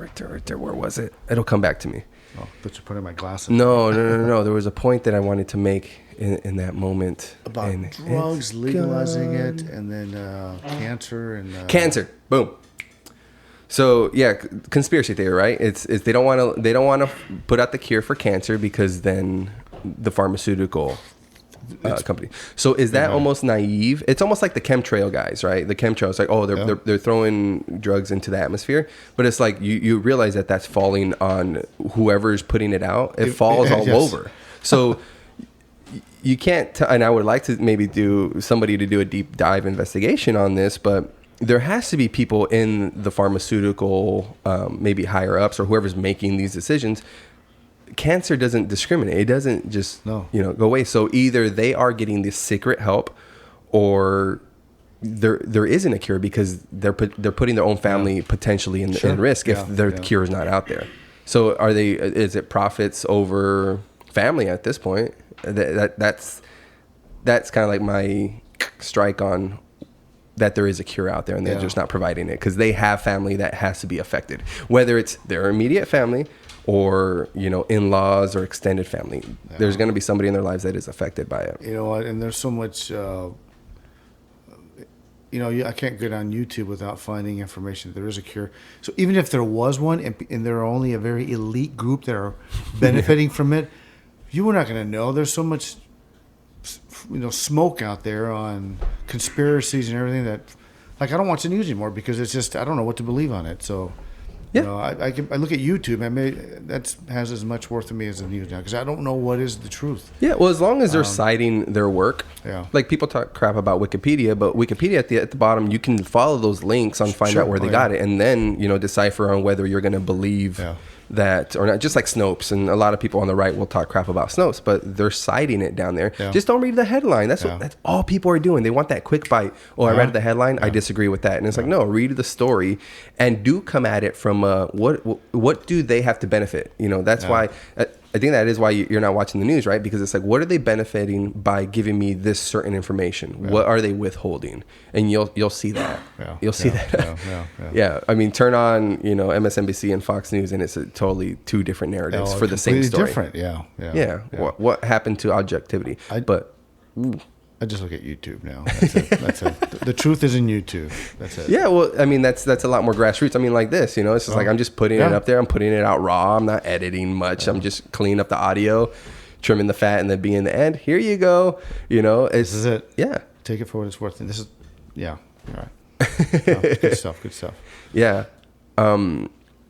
Where was it? It'll come back to me. Oh, but you're putting my glasses. No. There was a point that I wanted to make in that moment about drugs, legalizing it, and then cancer and cancer. Boom. So conspiracy theory, right? It's they don't want to put out the cure for cancer because then the pharmaceutical company. So is that almost naive? It's almost like the chemtrail guys, right? The chemtrails, like they're throwing drugs into the atmosphere, but it's like you realize that that's falling on whoever's putting it out. It falls all over. So you can't. And I would like to maybe somebody to do a deep dive investigation on this, but. There has to be people in the pharmaceutical, maybe higher ups or whoever's making these decisions. Cancer doesn't discriminate. It doesn't just go away. So either they are getting this secret help, or there isn't a cure because they're putting their own family potentially in risk if their cure is not out there. So is it profits over family at this point? That's that's kind of like my strike on that there is a cure out there and they're just not providing it because they have family that has to be affected, whether it's their immediate family or, you know, in-laws or extended family. There's going to be somebody in their lives that is affected by it. You know what? And there's so much, you know, I can't get on YouTube without finding information that there is a cure. So even if there was one and there are only a very elite group that are benefiting from it, you were not going to know. There's so much, you know, smoke out there on conspiracies and everything that, like, I don't watch the news anymore because it's just, I don't know what to believe on it. So, you know, I look at YouTube and that has as much worth to me as the news now because I don't know what is the truth. Yeah, well, as long as they're citing their work. Yeah. Like, people talk crap about Wikipedia, but Wikipedia at the bottom, you can follow those links and find out where they got it, and then, you know, decipher on whether you're going to believe that or not. Just like Snopes, and a lot of people on the right will talk crap about Snopes, but they're citing it down there. Just don't read the headline. That's all people are doing. They want that quick bite. Oh, I read the headline. I disagree with that. And it's like, no, read the story and do come at it from what do they have to benefit? You know, that's why I think that is why you're not watching the news, right? Because it's like, what are they benefiting by giving me this certain information? What are they withholding? And you'll see that. You'll see that. Yeah. I mean, turn on, you know, MSNBC and Fox News, and it's totally two different narratives for the same story. Different. Yeah. What happened to objectivity? I just look at YouTube now. That's it. The truth is in YouTube. That's it. Yeah, well, I mean, that's a lot more grassroots. I mean, like this, you know, it's just like I'm just putting it up there. I'm putting it out raw. I'm not editing much. I'm just cleaning up the audio, trimming the fat, and then being the end. Here you go. You know, this is it. Yeah. Take it for what it's worth. And this is, all right. Good stuff. Yeah.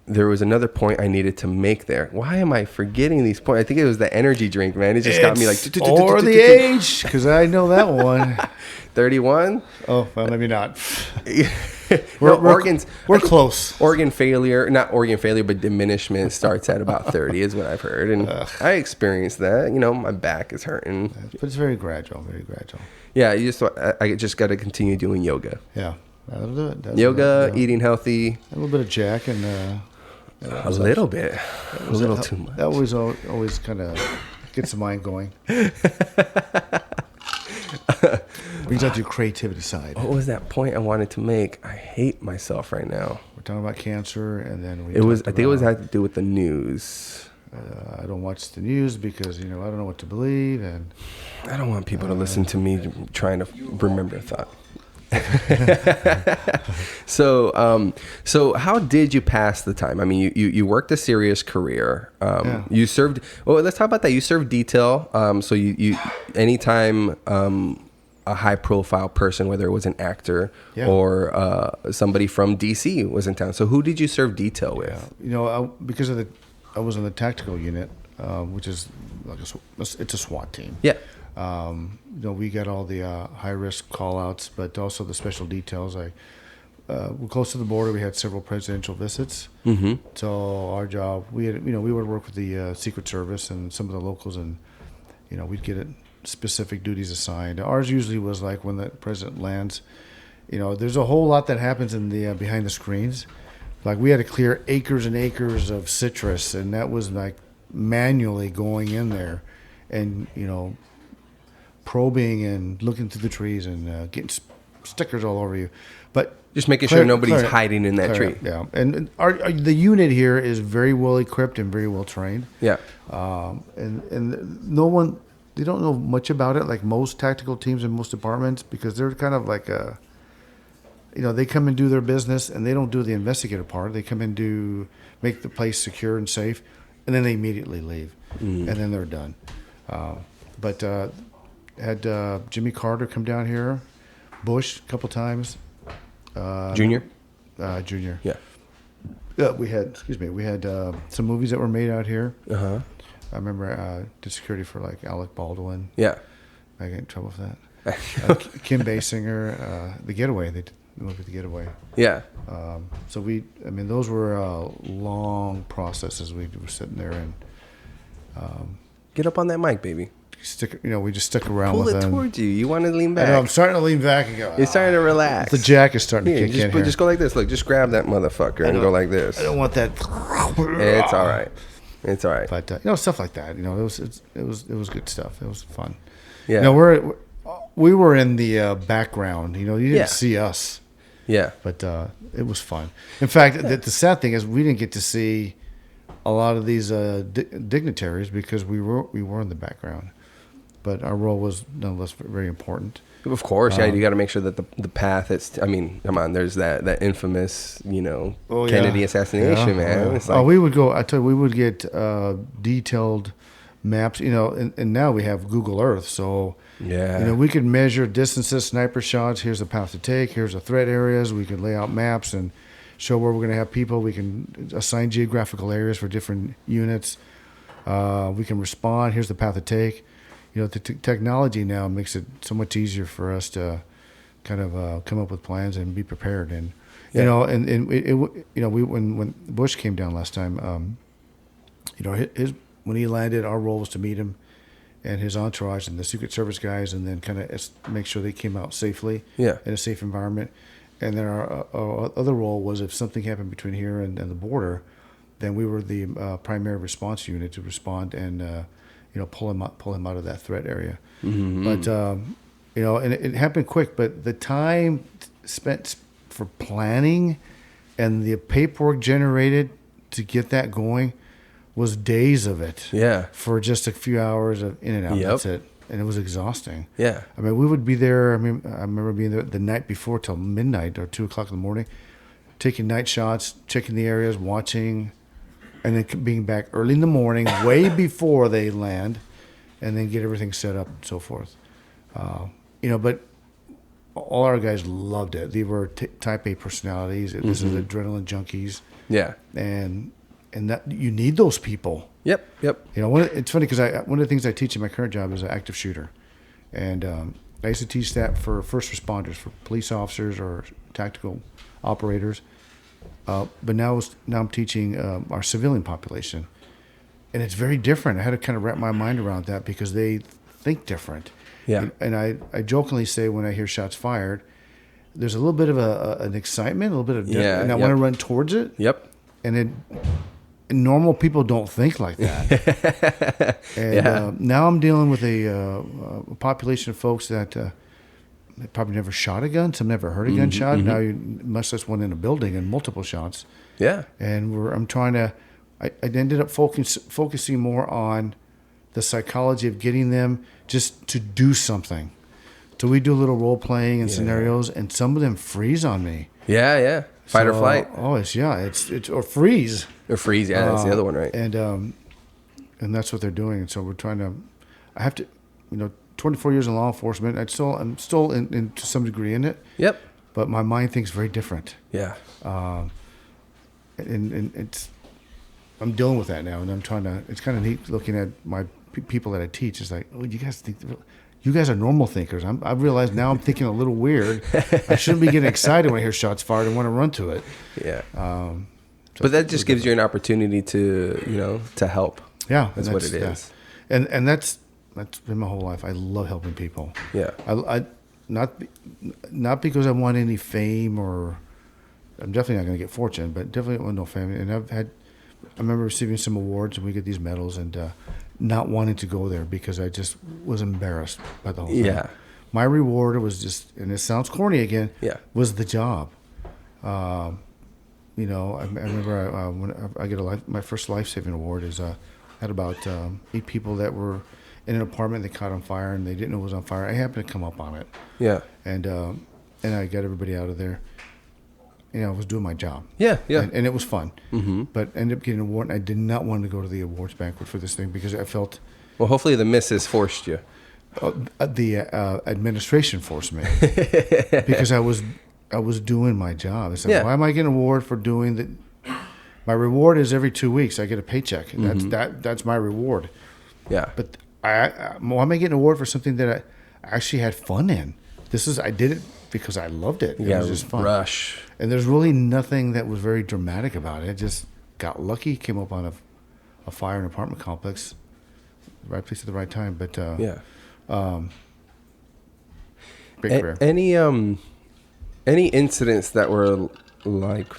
There was another point I needed to make there. Why am I forgetting these points? I think it was the energy drink, man. It just got me like... Or the age, because I know that one. 31? Oh, well, maybe not. We're close. Organ failure, not organ failure, but diminishment starts at about 30 is what I've heard. And I experienced that. You know, my back is hurting. But it's very gradual, Yeah, I just got to continue doing yoga. Yeah, that'll do it. Yoga, eating healthy. A little bit of Jack and... a little bit. A little too much. That always kind of gets the mind going. Brings out your creativity side. What was that point I wanted to make? I hate myself right now. We're talking about cancer, and then I think it was had to do with the news. I don't watch the news because, you know, I don't know what to believe, and I don't want people to listen to me trying to remember a thought. So how did you pass the time? I mean, you worked a serious career. You served. Well, let's talk about that. You served detail. So you anytime a high profile person, whether it was an actor or somebody from DC was in town. So who did you serve detail with? You know, because of I was in the tactical unit, which is like it's a SWAT team. Yeah. You know, we got all the high risk call outs, but also the special details. We're close to the border. We had several presidential visits. Mm-hmm. So our job, we would work with the Secret Service and some of the locals, and, you know, we'd get specific duties assigned. Ours usually was like when the president lands, you know, there's a whole lot that happens in the behind the screens. Like, we had to clear acres and acres of citrus, and that was like manually going in there and, you know, probing and looking through the trees and getting stickers all over you, but just making sure nobody's hiding in that tree. Yeah, and the unit here is very well equipped and very well trained. Yeah, and no one, they don't know much about it like most tactical teams in most departments, because they're kind of like you know, they come and do their business and they don't do the investigative part. They come and make the place secure and safe, and then they immediately leave, and then they're done. But had Jimmy Carter come down here, Bush a couple times. Junior? Junior. Yeah. We had some movies that were made out here. Uh-huh. I remember did security for like Alec Baldwin. Yeah. I get in trouble for that. Kim Basinger, The Getaway. They did the movie The Getaway. Yeah. So those were long processes. We were sitting there and get up on that mic, baby. We just stuck around Pull with them. Pull it towards you. You want to lean back. I know, I'm starting to lean back and go. You're starting to relax. The jack is starting to kick in here. Just go like this. Look, just grab that motherfucker and go like this. I don't want that. It's all right. It's all right. But stuff like that. You know, it was good stuff. It was fun. Yeah. You know, we were in the background. You know, you didn't Yeah. see us, Yeah. but it was fun. In fact, the sad thing is we didn't get to see a lot of these dignitaries because we were in the background. But our role was nonetheless very important. Of course, you got to make sure that the path. I mean, come on. There's that infamous, Kennedy assassination, man. It's like, we would go. I tell you, we would get detailed maps. And now we have Google Earth, so yeah. we could measure distances, sniper shots. Here's the path to take. Here's the threat areas. We could lay out maps and show where we're going to have people. We can assign geographical areas for different units. We can respond. Here's the path to take. The technology now makes it so much easier for us to kind of come up with plans and be prepared. And when Bush came down last time, when he landed, our role was to meet him and his entourage and the Secret Service guys, and then kind of make sure they came out safely in a safe environment. And then our other role was if something happened between here and the border, then we were the primary response unit to respond and pull him out of that threat area. Mm-hmm. But and it happened quick. But the time spent for planning and the paperwork generated to get that going was days of it. Yeah. For just a few hours of in and out. Yep. That's it. And it was exhausting. Yeah. I mean, we would be there. I remember being there the night before till midnight or 2:00 in the morning, taking night shots, checking the areas, watching. And then being back early in the morning, way before they land, and then get everything set up and so forth. But all our guys loved it. They were type A personalities. This is adrenaline junkies. Yeah. And that you need those people. Yep. It's funny because one of the things I teach in my current job is an active shooter. And I used to teach that for first responders, for police officers or tactical operators. But now I'm teaching our civilian population, and it's very different. I had to kind of wrap my mind around that because they think different. Yeah. And I jokingly say when I hear shots fired, there's a little bit of an excitement, a little bit of and I want to run towards it. Yep. And normal people don't think like that. And now I'm dealing with a population of folks that. They probably never shot a gun. Some never heard a gunshot. Now much less one in a building and multiple shots. Yeah. And I'm trying to. I ended up focusing more on the psychology of getting them just to do something. So we do a little role playing and scenarios, and some of them freeze on me. Yeah. Fight or flight. Oh, it's or freeze. Or freeze. Yeah, that's the other one, right? And that's what they're doing. And so we're trying to. I have to, 24 years in law enforcement. I'm still in to some degree in it. Yep. But my mind thinks very different. Yeah. And I'm dealing with that now, and I'm trying to. It's kind of neat looking at my people that I teach. It's like, you guys are normal thinkers. I've realized now I'm thinking a little weird. I shouldn't be getting excited when I hear shots fired and want to run to it. Yeah. But that just gives you an opportunity to help. Yeah, that's what it is. Yeah. And that's been my whole life. I love helping people. Yeah. I not because I want any fame or I'm definitely not going to get fortune, but definitely want no fame. And I remember receiving some awards and we get these medals and not wanting to go there because I just was embarrassed by the whole thing. Yeah. My reward was just, and it sounds corny again, was the job. I remember when I get my first life-saving award is I had about 8 people that were in an apartment. They caught on fire and they didn't know it was on fire. I happened to come up on it. Yeah. And I got everybody out of there. I was doing my job. Yeah. And it was fun. Mm-hmm. But ended up getting an award. And I did not want to go to the awards banquet for this thing because I felt. Well, hopefully the missus forced you. The administration forced me because I was doing my job. I said, why am I getting an award for doing the? My reward is every 2 weeks I get a paycheck, and that's my reward. Yeah. But why am I getting an award for something that I actually had fun in? I did it because I loved it. It was just fun. Rush. And there's really nothing that was very dramatic about it. I just got lucky, came up on a fire in an apartment complex, right place at the right time. But great career. Any incidents that were like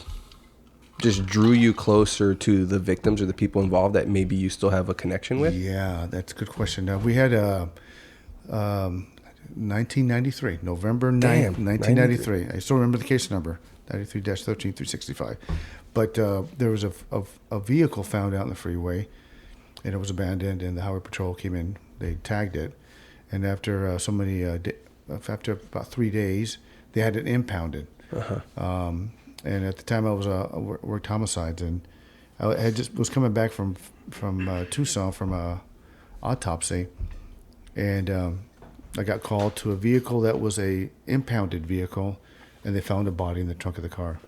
just drew you closer to the victims or the people involved that maybe you still have a connection with? Yeah, that's a good question. We had 1993, November 9th, Damn, 1993. I still remember the case number, 93-13365. But there was a vehicle found out in the freeway, and it was abandoned, and the highway patrol came in. They tagged it, and after after about 3 days, they had it impounded. And at the time, I was worked homicides, and I had just was coming back from Tucson from a autopsy, and I got called to a vehicle that was a impounded vehicle, and they found a body in the trunk of the car.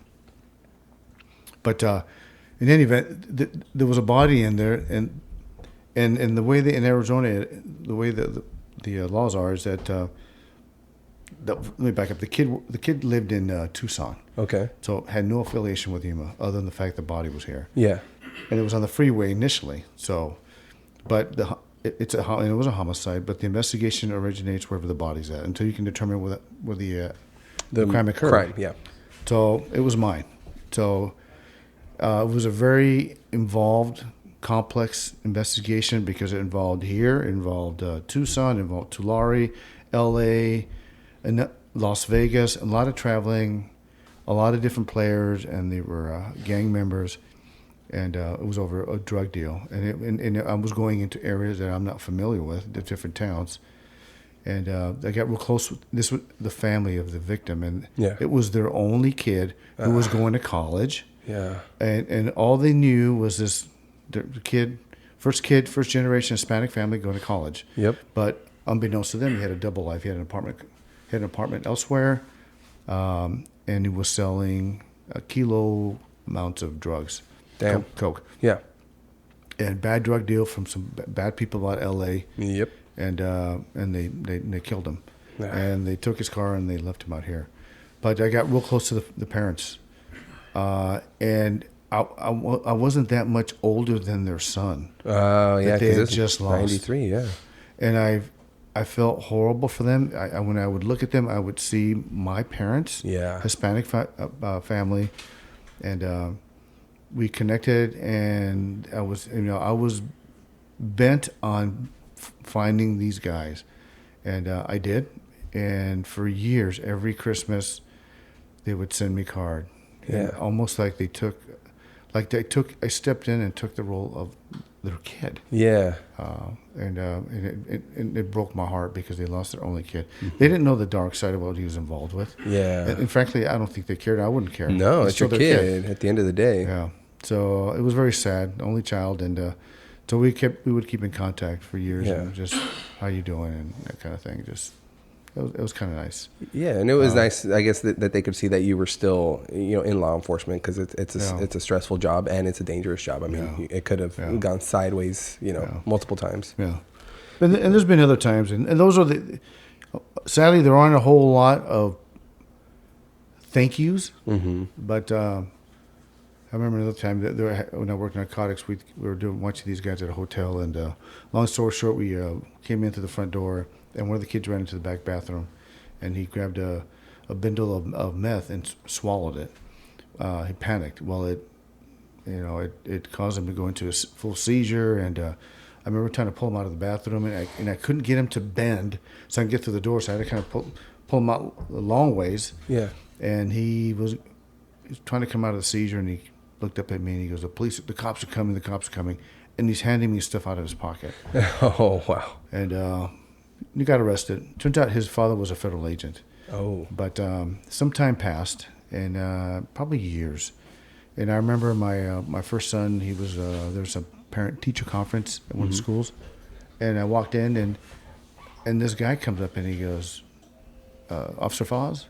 But in any event, there was a body in there, and the way in Arizona, the way the laws are is that. Let me back up. The kid lived in Tucson. Okay. So had no affiliation with Yuma other than the fact the body was here. Yeah. And it was on the freeway initially. So, but it was a homicide. But the investigation originates wherever the body's at until you can determine where the crime occurred. Crime, yeah. So it was mine. So it was a very involved, complex investigation because it involved Tucson, it involved Tulare, L.A., and Las Vegas, a lot of traveling, a lot of different players, and they were gang members, and it was over a drug deal. And I was going into areas that I'm not familiar with, the different towns, and I got real close with this was the family of the victim, and it was their only kid who was going to college. Yeah. And all they knew was the first generation Hispanic family going to college. Yep. But unbeknownst to them, he had a double life. He had an apartment elsewhere, and he was selling kilo amounts of drugs. Damn. Coke. Yeah. And bad drug deal from some bad people out L.A. Yep. And they killed him. Yeah. And they took his car and they left him out here. But I got real close to the parents. And I wasn't that much older than their son. Oh, yeah. That they had it's just lost. 93, yeah. And I felt horrible for them. When I would look at them, I would see my parents, Hispanic family, and we connected. And I was bent on finding these guys, and I did. And for years, every Christmas, they would send me a card. Yeah. And almost like I stepped in and took the role of their kid. Yeah. And it broke my heart because they lost their only kid. Mm-hmm. They didn't know the dark side of what he was involved with. Yeah. And frankly, I don't think they cared. I wouldn't care. No, it's your kid at the end of the day. Yeah. So it was very sad. Only child, and so we would keep in contact for years. Yeah. And just how you doing and that kind of thing. It was kind of nice. Yeah, and it was nice, I guess, that they could see that you were still, in law enforcement, because it's a stressful job and it's a dangerous job. I mean, it could have gone sideways, multiple times. Yeah, and there's been other times, and those are sadly, there aren't a whole lot of thank yous. Mm-hmm. But I remember another time that when I worked in narcotics, we were watching these guys at a hotel, and long story short, we came in through the front door. And one of the kids ran into the back bathroom, and he grabbed a bundle of meth and swallowed it. He panicked. Well, it caused him to go into a full seizure. And I remember trying to pull him out of the bathroom, and I couldn't get him to bend so I could get through the door. So I had to kind of pull him out a long ways. Yeah. And he was trying to come out of the seizure, and he looked up at me and he goes, "The cops are coming. The cops are coming." And he's handing me stuff out of his pocket. Oh wow! And he got arrested. Turns out his father was a federal agent. Oh. But some time passed, and probably years. And I remember my first son, he was there was a parent-teacher conference at one of the schools. And I walked in, and this guy comes up and he goes, "Officer Fazz?"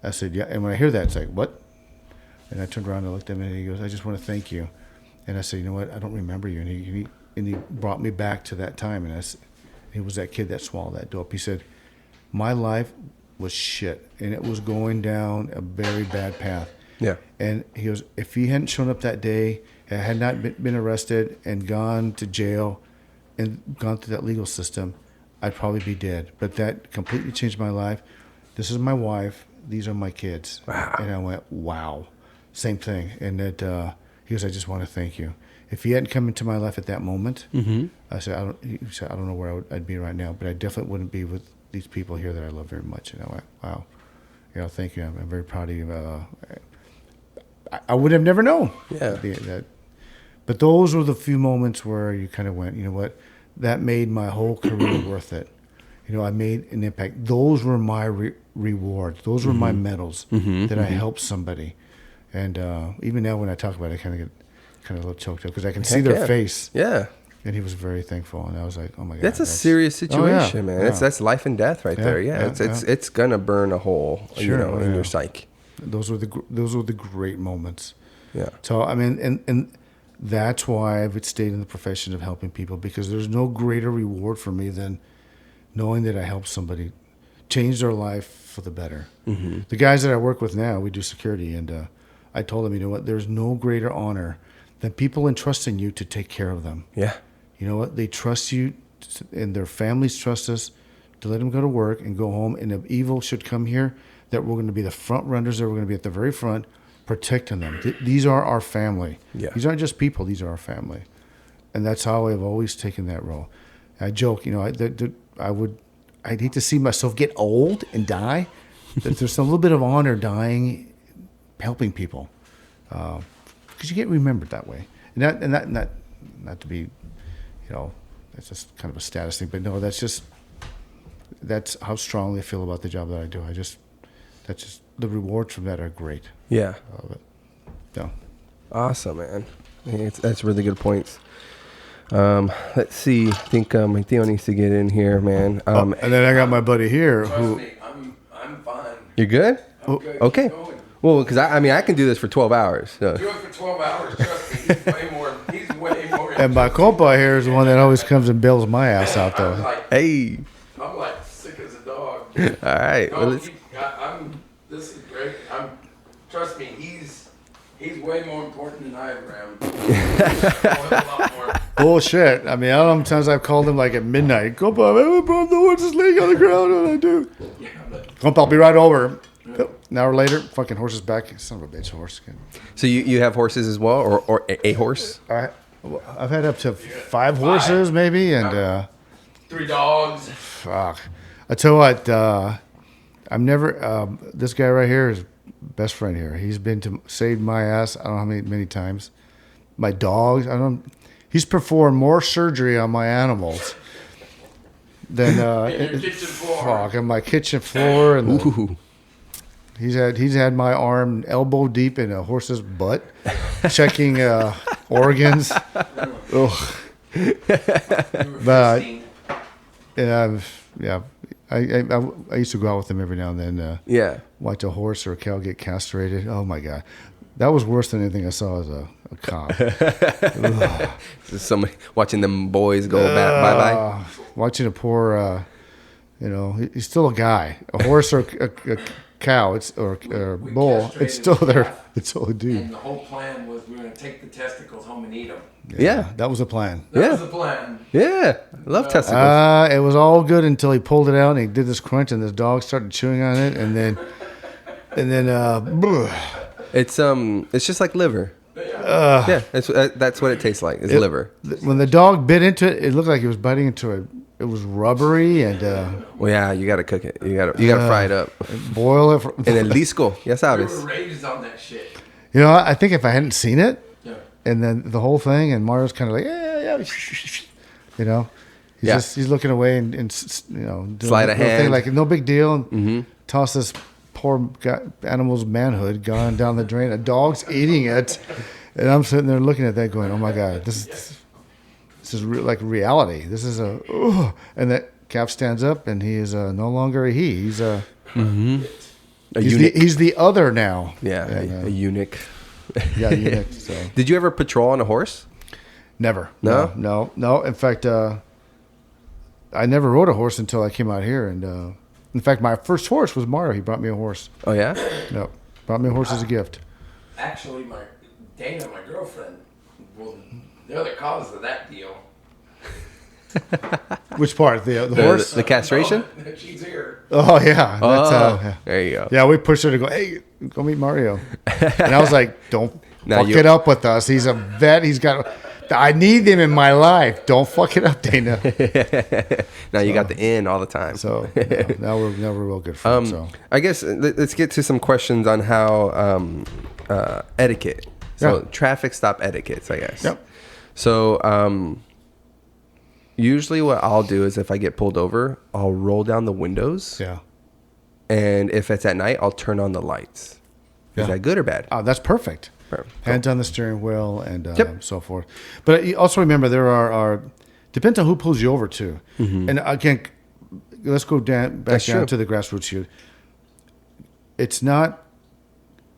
I said, "Yeah." And when I hear that, it's like, "What?" And I turned around and looked at him, and he goes, "I just want to thank you." And I said, "You know what? I don't remember you." And he brought me back to that time, and he was that kid that swallowed that dope. He said, "My life was shit, and it was going down a very bad path." Yeah. And he goes, "If he hadn't shown up that day, had not been arrested and gone to jail and gone through that legal system, I'd probably be dead. But that completely changed my life. This is my wife. These are my kids." Wow. And I went, wow. Same thing. And he goes, "I just want to thank you. If he hadn't come into my life at that moment," I said, I don't know where I'd be right now, but I definitely wouldn't be with these people here that I love very much. And I went, wow, thank you. I'm very proud of you. I would have never known. Yeah. But those were the few moments where you kind of went, you know what, that made my whole career worth it. I made an impact. Those were my rewards. Those were my medals that I helped somebody. And even now when I talk about it, I kind of get a little choked up because I can see their face. Yeah. And he was very thankful. And I was like, oh, my God. That's a serious situation, man. Yeah. That's life and death right there. Yeah. It's going to burn a hole, in your psyche. Those were the great moments. Yeah. So, I mean, and that's why I've stayed in the profession of helping people, because there's no greater reward for me than knowing that I helped somebody change their life for the better. Mm-hmm. The guys that I work with now, we do security, and I told them, you know what, there's no greater honor than people entrusting you to take care of them. Yeah. You know what, they trust you, and their families trust us to let them go to work and go home, and if evil should come here, that we're going to be the front runners, that we're going to be at the very front protecting them. These are our family. Yeah. These aren't just people, these are our family. And that's how I've always taken that role. I joke, I'd hate to see myself get old and die. There's a little bit of honor dying, helping people, because you get remembered that way. And not to be, that's just kind of a status thing. But no, that's how strongly I feel about the job that I do. That's just the rewards from that are great. Yeah. No. Awesome, man. That's really good points. Let's see. I think my Theo needs to get in here, man. And then I got my buddy here Trust who. me, I'm fine. You're good? I'm good. Okay. Keep going. Well, because I can do this for 12 hours. So. Do it for 12 hours. Trust me, he's way more. And my compa here is the one that always comes and bails my ass out, I'm though. like, Hey. I'm like sick as a dog. All right. No, Well, this is great. Trust me, he's way more important than I ever am. A lot more. Bullshit. I mean, I don't know how many times I've called him like at midnight. Compa, the horse is laying on the ground. What do I do? Yeah, but Compa, I'll be right over. An hour later, fucking horse is back. Son of a bitch, horse. so you have horses as well, or a horse? I've had up to 5 horses, maybe, and 3 dogs. fuck. I tell you what, I'm never. This guy right here is best friend here. He's been to saved my ass. I don't know how many times. My dogs. He's performed more surgery on my animals than In your kitchen floor. Fuck, on my kitchen floor, and Ooh. he's had my arm elbow deep in a horse's butt, checking organs. Ugh. But yeah, I used to go out with him every now and then. Yeah. Watch a horse or a cow get castrated. Oh my God, that was worse than anything I saw as a cop. Somebody watching them boys go bye bye. Watching a poor, he's still a guy. A horse or a cow, or a bull. It's still there. It's still a dude. And the whole plan was we were going to take the testicles home and eat them. Yeah. That was the plan. That was the plan. Yeah. I love testicles. It was all good until he pulled it out and he did this crunch and this dog started chewing on it and then It's just like liver. Yeah, that's what it tastes like. It's liver. When the dog bit into it, it looked like it was biting into it was rubbery and Well, yeah, you gotta cook it. You gotta fry it up. boil it. En el disco, ya We sabes. were raised on that shit. I think if I hadn't seen it, Yeah. and then the whole thing, and Mario's kind of like, yeah, he's looking away and doing Sleight of the hand. thing, like no big deal, and toss this poor animal's manhood gone down the drain. A dog's eating it, and I'm sitting there looking at that, going, "Oh my God, this is like reality. This is and that calf stands up, and he is no longer a he. He's a eunuch. He's the other now. Yeah, And, a eunuch. yeah, eunuch. So. Did you ever patrol on a horse? Never. No? No. In fact, I never rode a horse until I came out here. And in fact, my first horse was Mario. He brought me a horse. Oh yeah. No, brought me a horse as a gift. Actually, Dana, my girlfriend, well, the other cause of that deal. Which part? The horse? The castration? No, she's here. Oh yeah. That's, There you go. yeah, we pushed her to go. Hey, go meet Mario. And I was like, don't Now fuck you- it up with us. He's a vet. He's got I need them in my life. Don't fuck it up, Dana. Now you got the in all the time. So now we're real good friends. So I guess let's get to some questions on how etiquette. So traffic stop etiquettes, I guess. Yep. So usually what I'll do is if I get pulled over, I'll roll down the windows. yeah. And if it's at night, I'll turn on the lights. Is Yeah. that good or bad? That's perfect. Perfect. Hands on the steering wheel and Yep. so forth. But you also remember there are depends on who pulls you over too. And again, let's go back That's down true. to the grassroots here. It's not.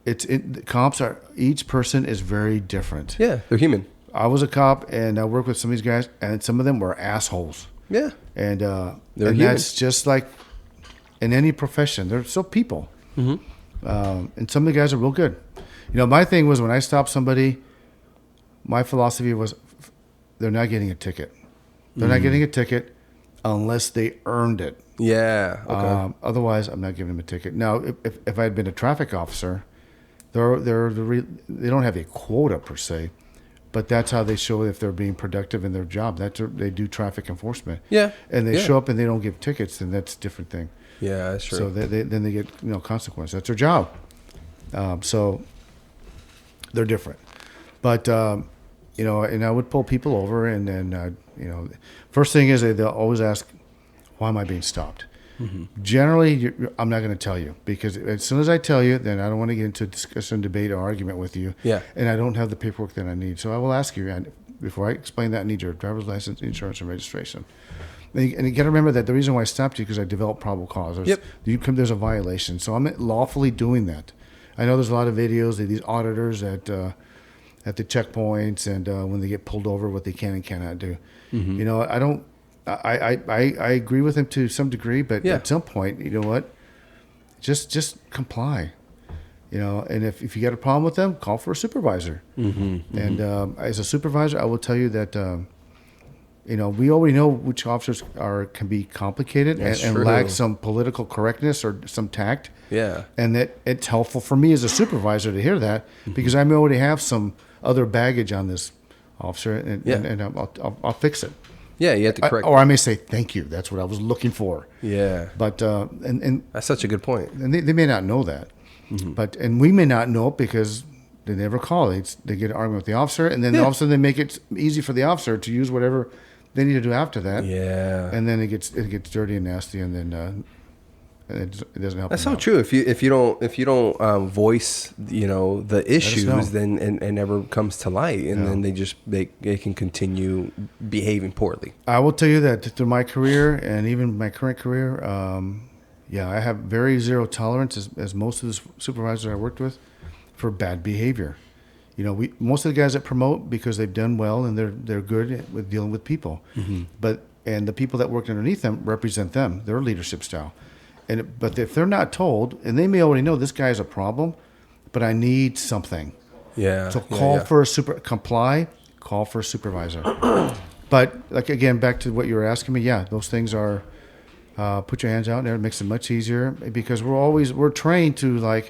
The cops are. Each person is very different. Yeah, they're human. I was a cop and I worked with some of these guys, and some of them were assholes. Yeah. And They're and human. that's just like in any profession. They're still people. And some of the guys are real good. You know, my thing was when I stopped somebody, my philosophy was they're not getting a ticket. They're not getting a ticket unless they earned it. Yeah. Okay. Otherwise, I'm not giving them a ticket. Now, if I had been a traffic officer, they don't have a quota per se, but that's how they show if they're being productive in their job. They do traffic enforcement. Yeah. And they Yeah. show up and they don't give tickets, then that's a different thing. Yeah, that's true. So then they get consequences. That's their job. So they're different. But and I would pull people over, and then first thing is they'll always ask, "Why am I being stopped?" Generally, I'm not going to tell you, because as soon as I tell you, then I don't want to get into a discussion, debate, or argument with you. Yeah. And I don't have the paperwork that I need, so I will ask you. And before I explain that, I need your driver's license, insurance, and registration. And you got to remember that the reason why I stopped you because I developed probable cause. There's a violation, so I'm lawfully doing that. I know there's a lot of videos of these auditors at the checkpoints and when they get pulled over, what they can and cannot do. You know, I don't. I agree with him to some degree, but at some point, you know what? Just comply. You know, and if you got a problem with them, call for a supervisor. And as a supervisor, I will tell you that. We already know which officers can be complicated and lack some political correctness or some tact. Yeah. And that it's helpful for me as a supervisor to hear that because I may already have some other baggage on this officer, and I'll fix it. Yeah, you have to correct. Or I may say, thank you. That's what I was looking for. Yeah. But, and That's such a good point. and they may not know that. And we may not know it because they never call. They get an argument with the officer, and then all of a sudden they make it easy for the officer to use whatever they need to do after that. Yeah. And then it gets dirty and nasty, and then it doesn't help. That's them so out. true. If you don't voice the issues, know. then it never comes to light, and then they can continue behaving poorly. I will tell you that through my career and even my current career, I have very zero tolerance, as most of the supervisors I worked with, for bad behavior. You know, most of the guys that promote because they've done well and they're good with dealing with people, but the people that work underneath them represent them, their leadership style. But if they're not told, and they may already know this guy is a problem, but I need something. Yeah. So call for call for a supervisor. But like again, back to what you were asking me, those things are put your hands out there. It makes it much easier because we're trained to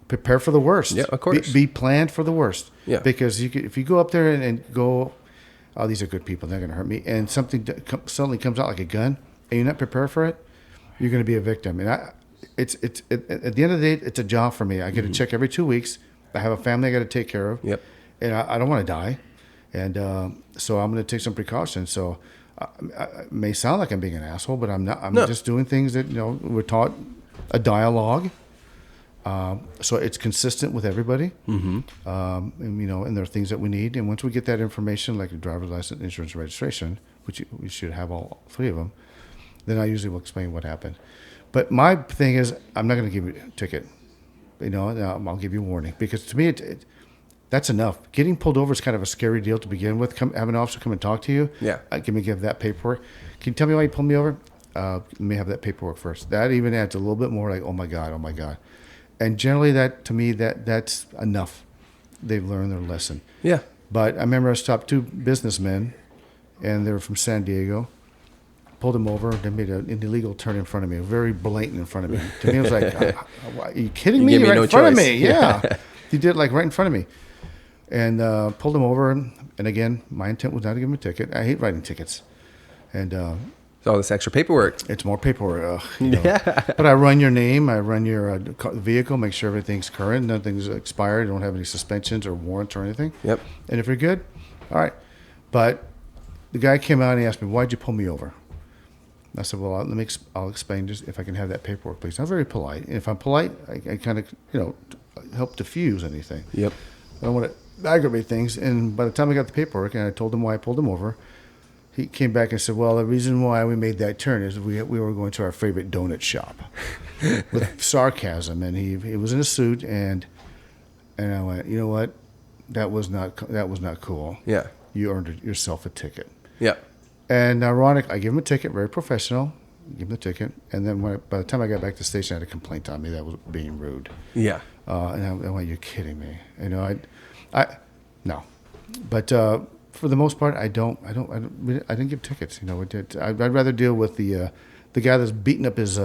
prepare for the worst. Yeah, of course. Be planned for the worst. Yeah. Because if you go up there and go, oh, these are good people, they're going to hurt me, and something suddenly comes out like a gun, and you're not prepared for it, you're going to be a victim. And it's at the end of the day, it's a job for me. I get a check every 2 weeks. I have a family I got to take care of. Yep. And I don't want to die, and so I'm going to take some precautions. So it may sound like I'm being an asshole, but I'm not. I'm just doing things that we're taught a dialogue. So it's consistent with everybody, and there are things that we need. And once we get that information, like a driver's license, insurance, registration, which we should have all three of them, then I usually will explain what happened. But my thing is, I'm not going to give you a ticket. I'll give you a warning because to me, that's enough. Getting pulled over is kind of a scary deal to begin with. Have an officer come and talk to you. Yeah. Give that paperwork. Can you tell me why you pulled me over? Let me have that paperwork first. That even adds a little bit more oh my God. And generally, that to me, that's enough. They've learned their lesson. Yeah. But I remember I stopped two businessmen, and they were from San Diego. Pulled them over. They made an illegal turn in front of me, very blatant in front of me. To me, it was like, are you kidding me? You gave me Right no in front of choice. me. Yeah. He did right in front of me. And pulled them over. And again, my intent was not to give him a ticket. I hate writing tickets. And all this extra paperwork. it's more paperwork. But I run your name. I run your vehicle, make sure everything's current, nothing's expired, don't have any suspensions or warrants or anything. Yep. And if you're good, all right. But the guy came out and he asked me, why'd you pull me over? I said, well, I'll explain just if I can have that paperwork, please. I'm very polite. And if I'm polite, I kind of, help diffuse anything. Yep. I don't want to aggravate things. And by the time I got the paperwork and I told him why I pulled him over, he came back and said, well, the reason why we made that turn is we were going to our favorite donut shop with sarcasm. And he was in a suit and I went, you know what? That was not cool. Yeah. You earned yourself a ticket. Yeah. And ironic, I gave him a ticket, very professional. Give him the ticket, and then by the time I got back to the station, I had a complaint on me that was being rude. Yeah. And I went, "You're kidding me?" No. But for the most part, I didn't give tickets. I'd rather deal with the guy that's beating up his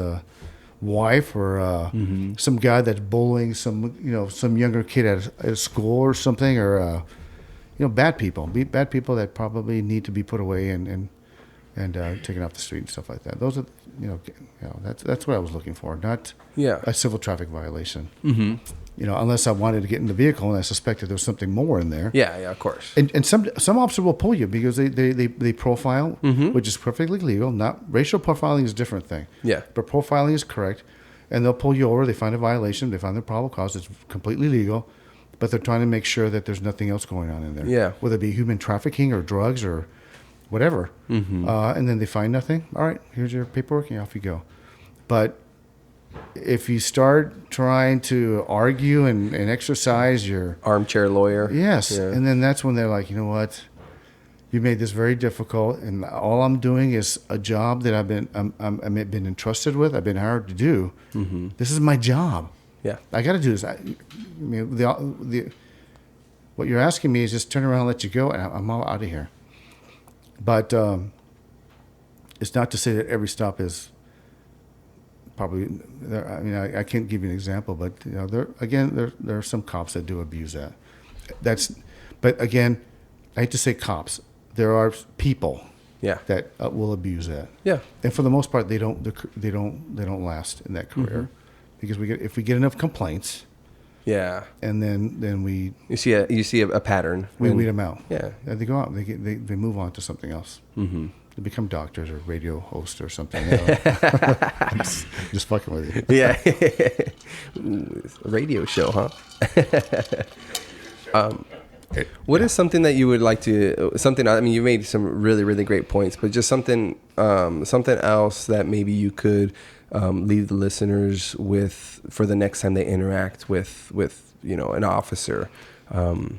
wife or some guy that's bullying some younger kid at school or something or. Bad people that probably need to be put away and taken off the street and stuff like that. Those are, that's what I was looking for, not a civil traffic violation. Mm-hmm. Unless I wanted to get in the vehicle and I suspected there was something more in there. Yeah, of course. And some officer will pull you because they profile, which is perfectly legal. Not racial profiling is a different thing. Yeah. But profiling is correct, and they'll pull you over. They find a violation. They find the probable cause. It's completely legal. But they're trying to make sure that there's nothing else going on in there. Yeah. Whether it be human trafficking or drugs or whatever. Mm-hmm. And then they find nothing. All right, here's your paperwork and off you go. But if you start trying to argue and exercise your... Armchair lawyer. Yes. Yeah. And then that's when they're like, you know what? You made this very difficult. And all I'm doing is a job that I've been entrusted with. I've been hired to do. Mm-hmm. This is my job. Yeah, I got to do this. What you're asking me is just turn around and let you go, and I'm all out of here. But it's not to say that every stop is probably. I can't give you an example, but there are some cops that do abuse that. But again, I hate to say cops. There are people. Yeah. That will abuse that. Yeah. And for the most part, they don't last in that career. Mm-hmm. Because if we get enough complaints, and then we you see a pattern. We weed them out. Yeah, they go out. They move on to something else. Mm-hmm. They become doctors or radio hosts or something. I'm just fucking with you. Yeah, a radio show, huh? What is something that you would like to? You made some really, really great points, but just something else that maybe you could. Leave the listeners with for the next time they interact with an officer. You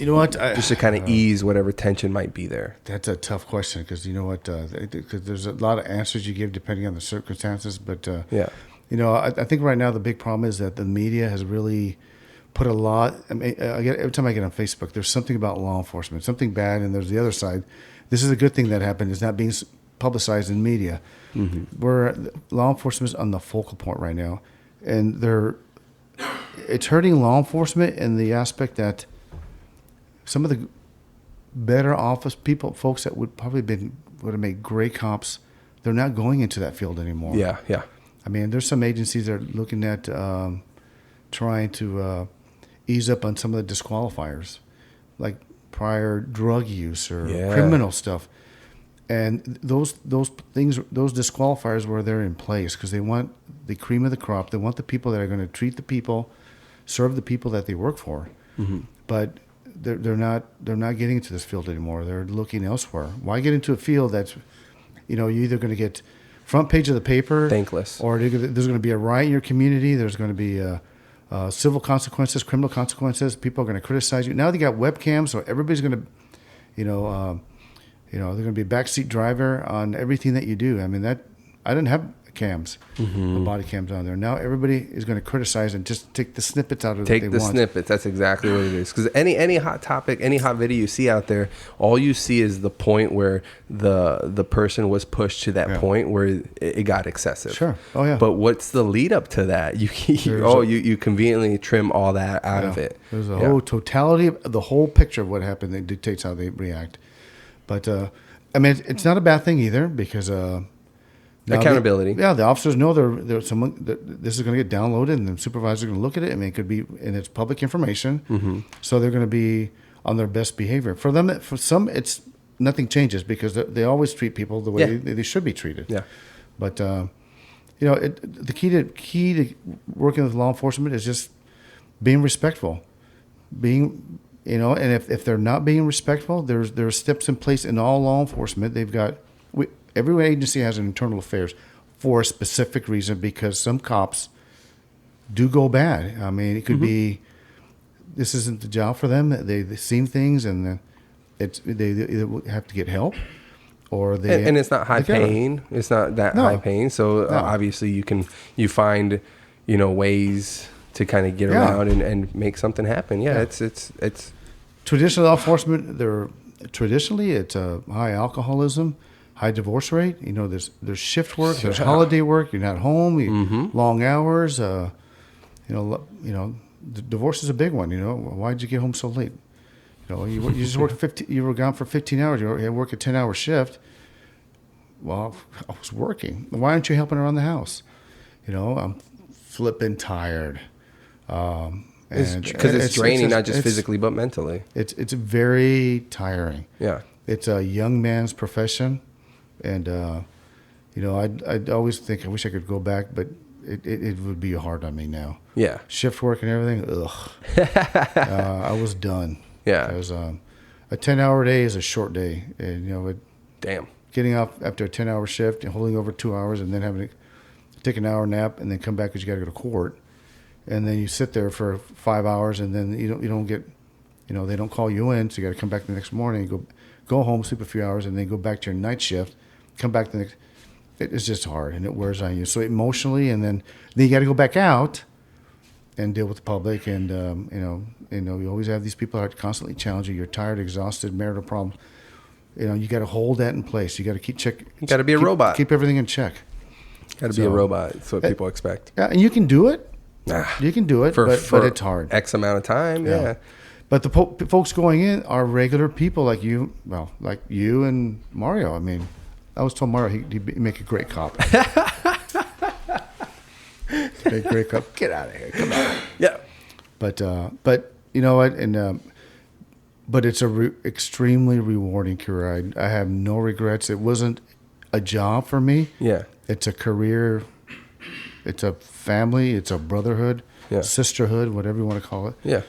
know what? Just to kind of ease whatever tension might be there. That's a tough question because you know what? Because there's a lot of answers you give depending on the circumstances. But I think right now the big problem is that the media has really put a lot. Every time I get on Facebook, there's something about law enforcement, something bad, and there's the other side. This is a good thing that happened. It's not being publicized in media. Mm-hmm. Where law enforcement is on the focal point right now, and it's hurting law enforcement in the aspect that some of the better folks that would have made great cops, they're not going into that field anymore. Yeah. I mean, there's some agencies that are looking at trying to ease up on some of the disqualifiers, like prior drug use or criminal stuff. And those things, those disqualifiers were there in place because they want the cream of the crop. They want the people that are going to treat the people, serve the people that they work for. Mm-hmm. But they're not getting into this field anymore. They're looking elsewhere. Why get into a field that's, you're either going to get front page of the paper, thankless, or there's going to be a riot in your community. There's going to be civil consequences, criminal consequences. People are going to criticize you. Now they got webcams, so everybody's going to, they're going to be a backseat driver on everything that you do. I mean, I didn't have cams, the body cams on there. Now everybody is going to criticize and just take the snippets out of Take what the they want. snippets. That's exactly what it is. Because any hot topic, any hot video you see out there, all you see is the point where the person was pushed to that point where it got excessive. Sure. Oh yeah. But what's the lead up to that? You conveniently trim all that out of it. There's a whole totality of the whole picture of what happened that dictates how they react. But I mean, it's not a bad thing either because accountability. The officers know there's someone that this is going to get downloaded, and the supervisor's going to look at it. I mean, it could be, and it's public information, so they're going to be on their best behavior. For them, for some, it's nothing changes because they always treat people the way they should be treated. Yeah. But the key to working with law enforcement is just being respectful, and if they're not being respectful, there's steps in place in all law enforcement. Every agency has an internal affairs for a specific reason because some cops do go bad. I mean, it could be this isn't the job for them. They've seen things and they either have to get help or they and it's not high pain. It's not that high pain. So obviously you find ways to kind of get around and make something happen. It's traditional law enforcement. It's high alcoholism, high divorce rate. There's shift work, there's holiday work. You're not home. Long hours. The divorce is a big one. Why'd you get home so late? You just worked 15. You were gone for 15 hours. You work a 10-hour shift. Well, I was working. Why aren't you helping around the house? I'm flipping tired. Because it's draining, not just physically but mentally. It's very tiring. Yeah, it's a young man's profession, and I'd always think I wish I could go back, but it would be hard on me now. Yeah, shift work and everything. Ugh, I was done. Yeah, because a 10-hour day is a short day, and damn, getting off after a 10-hour shift and holding over 2 hours, and then having to take an hour nap, and then come back because you got to go to court. And then you sit there for 5 hours, and then you don't get, they don't call you in, so you got to come back the next morning, go home, sleep a few hours, and then go back to your night shift, come back the next. It's just hard, and it wears on you. So emotionally, and then you got to go back out and deal with the public, and you always have these people that constantly challenge you. You're tired, exhausted, marital problems. You got to hold that in place. You got to keep check. You got to be a robot. Keep everything in check. Got to be a robot. That's what people expect. Yeah, and you can do it. You can do it, but it's hard. X amount of time, yeah. But the folks going in are regular people like you. Well, like you and Mario. I mean, I was told Mario he'd make a great cop. Great cop. Get out of here! Come on. Yeah. But you know what? And but it's a extremely rewarding career. I have no regrets. It wasn't a job for me. Yeah. It's a career. It's a family. It's a brotherhood, sisterhood, whatever you want to call it. Yeah.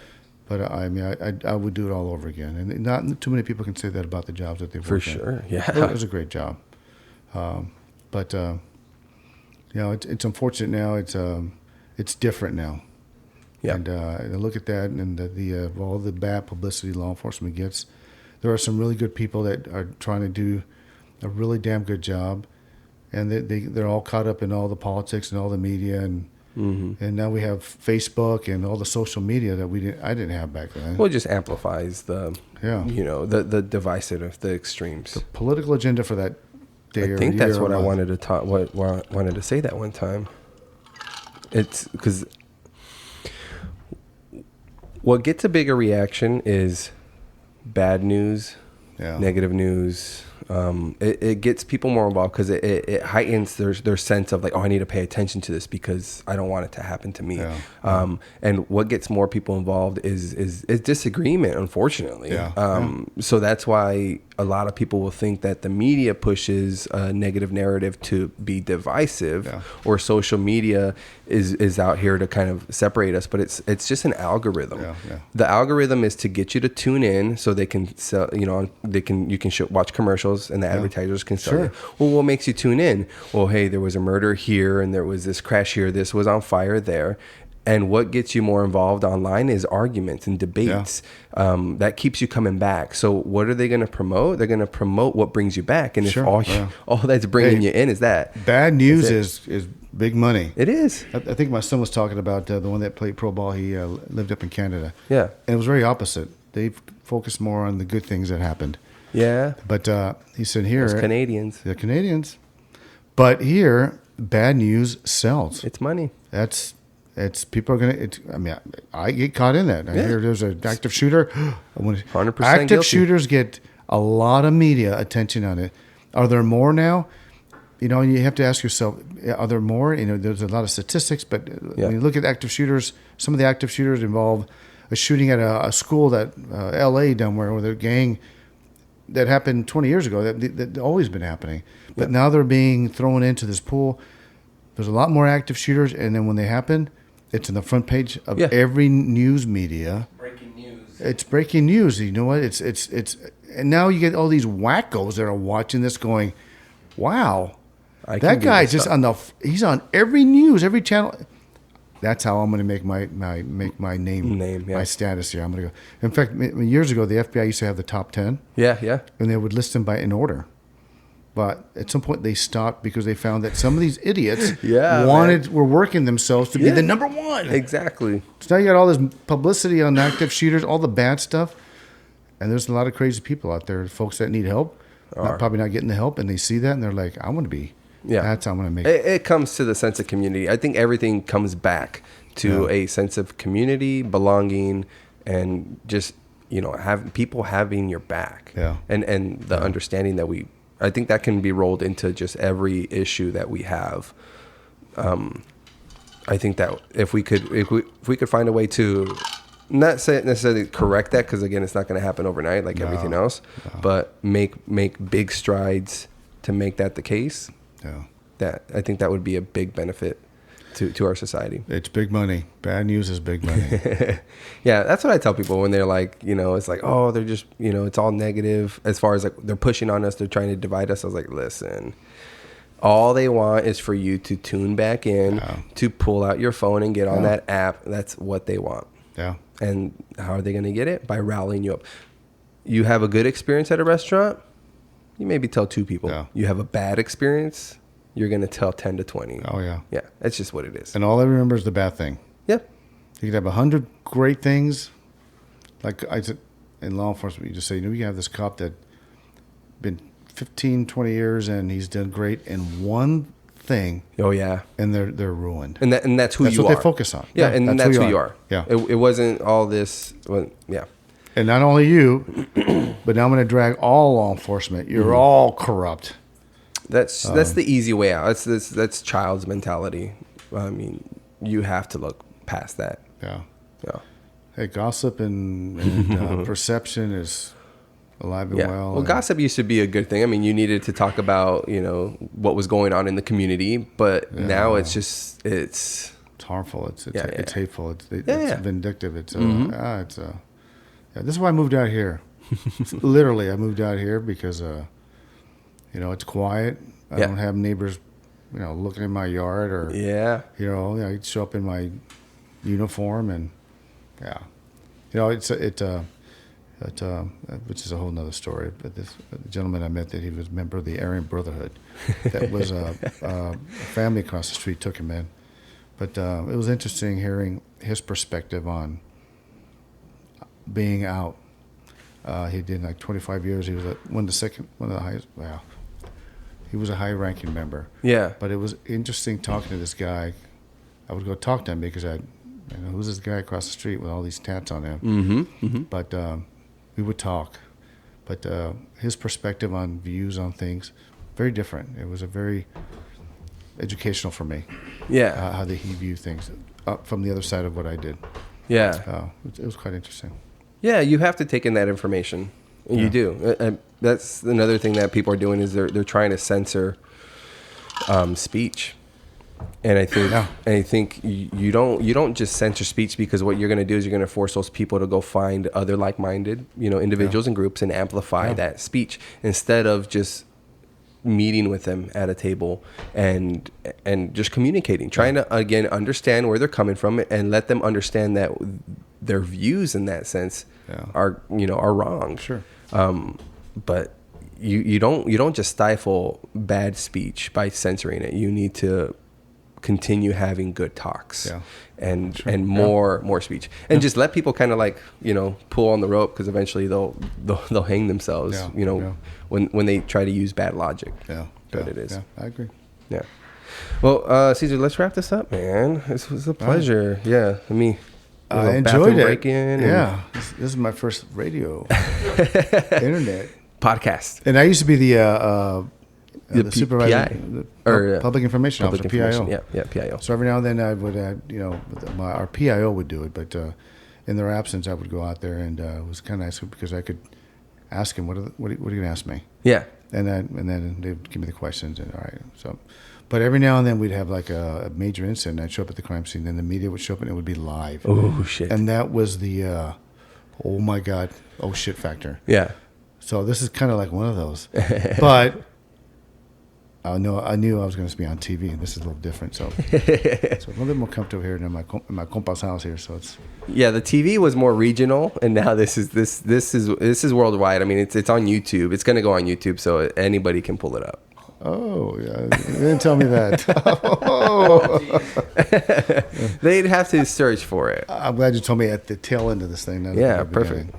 But I mean, I would do it all over again. And not too many people can say that about the jobs that they've worked in. For sure, yeah. It was a great job. But it's unfortunate now. It's different now. Yeah. And I look at that and all the bad publicity law enforcement gets. There are some really good people that are trying to do a really damn good job. And they're all caught up in all the politics and all the media, and now we have Facebook and all the social media that I didn't have back then. Well, it just amplifies the divisive, the extremes. The political agenda for that day. I think that's what I wanted to talk. What I wanted to say that one time. It's because what gets a bigger reaction is bad news, negative news. It gets people more involved because it heightens their sense of like, oh, I need to pay attention to this because I don't want it to happen to me. Yeah. And what gets more people involved is disagreement, unfortunately. So that's why a lot of people will think that the media pushes a negative narrative to be divisive, or social media is out here to kind of separate us. But it's just an algorithm. The algorithm is to get you to tune in so they can sell. You can watch commercials and the advertisers can sell you. Well, what makes you tune in? Well, hey, there was a murder here and there was this crash here. This was on fire there. And what gets you more involved online is arguments and debates. That keeps you coming back. So what are they going to promote? They're going to promote what brings you back. And if all that's bringing you in is that. Bad news is big money. It is. I think my son was talking about the one that played pro ball. He lived up in Canada. Yeah. And it was very opposite. They focused more on the good things that happened. Yeah. But he said here. Those Canadians. The Canadians. But here, bad news sells. It's money. It's people are going to, I mean, I get caught in that. I hear there's an active shooter. 100% active guilty. shooters get a lot of media attention on it. Are there more now? You know, you have to ask yourself, are there more? You know, there's a lot of statistics, but when you look at active shooters, some of the active shooters involve a shooting at a school that L.A. down where the gang that happened 20 years ago, that always been happening. But now they're being thrown into this pool. There's a lot more active shooters, and then when they happen, it's in the front page of every news media. Breaking news. It's breaking news. You know what? It's and now you get all these wackos that are watching this going, wow, that guy just he's on every news, every channel. That's how I'm going to make my name my status here. I'm going to go. In fact, years ago, the FBI used to have the top 10. Yeah. And they would list them in order. But at some point they stopped because they found that some of these idiots were working themselves to be the number one. Exactly. So now you got all this publicity on active shooters, all the bad stuff, and there's a lot of crazy people out there, folks that need help, probably not getting the help, and they see that and they're like, I want to be. Yeah, that's how I'm going to make it. It comes to the sense of community. I think everything comes back to a sense of community, belonging, and just having your back. Yeah. And the understanding that I think that can be rolled into just every issue that we have. I think that if we could find a way to not say necessarily correct that, because again, it's not going to happen overnight like everything else, but make big strides to make that the case. Yeah. That I think that would be a big benefit to our society. It's big money. Bad news is big money. Yeah, that's what I tell people when they're like, it's like, oh, they're just, it's all negative as far as like they're pushing on us, they're trying to divide us. I was like, listen, all they want is for you to tune back in, to pull out your phone and get on that app. That's what they want. Yeah. And how are they going to get it? By rallying you up. You have a good experience at a restaurant, you maybe tell 2 people. Yeah. You have a bad experience, you're going to tell 10 to 20. Oh, yeah. Yeah, that's just what it is. And all I remember is the bad thing. Yeah. You could have 100 great things. Like I said, in law enforcement, you just say, you have this cop that been 15, 20 years, and he's done great in one thing. Oh, yeah. And they're ruined. And that's who that's you are. That's what they focus on. Yeah, and that's who you are. Yeah. It wasn't all this. Yeah. And not only you, but now I'm going to drag all law enforcement. You're all corrupt. That's the easy way out. That's child's mentality. I mean, you have to look past that. Yeah. Yeah. Hey, gossip and perception is alive and well. Well, gossip used to be a good thing. I mean, you needed to talk about, what was going on in the community, but now it's just it's harmful. It's hateful. It's vindictive. It's this is why I moved out here. Literally, I moved out here because it's quiet. I don't have neighbors, looking in my yard or I show up in my uniform and it's which is a whole nother story. But this gentleman I met, that he was a member of the Aryan Brotherhood, that was a family across the street took him in. But it was interesting hearing his perspective on being out. He did like 25 years. He was one of the highest. Wow, he was a high-ranking member. Yeah. But it was interesting talking to this guy. I would go talk to him because who's this guy across the street with all these tats on him? Mm-hmm. Mm-hmm. But we would talk. But his perspective on views on things, very different. It was a very educational for me. Yeah. How he viewed things from the other side of what I did. Yeah. It was quite interesting. Yeah, you have to take in that information. And you do. That's another thing that people are doing is they're trying to censor speech. And I think you don't just censor speech, because what you're going to do is you're going to force those people to go find other like-minded, individuals and groups and amplify that speech instead of just meeting with them at a table and just communicating, trying to again understand where they're coming from and let them understand that their views in that sense are wrong. Sure. But you don't just stifle bad speech by censoring it. You need to continue having good talks and more speech, and just let people kind of like pull on the rope, because eventually they'll hang themselves when they try to use bad logic. It is. I agree. Well, Cesar, let's wrap this up, man. This was a pleasure. I enjoyed it. This is my first radio internet podcast, and I used to be the supervisor, public information officer, PIO. Yeah, PIO. So every now and then I would, our PIO would do it, but in their absence, I would go out there, and it was kind of nice because I could ask him, "What are you going to ask me?" Yeah, and then they'd give me the questions, and all right. So, but every now and then we'd have like a major incident. I'd show up at the crime scene, then the media would show up, and it would be live. Oh shit! And that was the oh my god, oh shit factor. Yeah. So this is kind of like one of those, but. I knew I was going to be on TV, and this is a little different. So, so a little bit more comfortable here in my compa's house here. So it's the TV was more regional, and now this is worldwide. I mean, it's on YouTube. It's going to go on YouTube, so anybody can pull it up. Oh yeah, you didn't tell me that. They'd have to search for it. I'm glad you told me at the tail end of this thing. Perfect.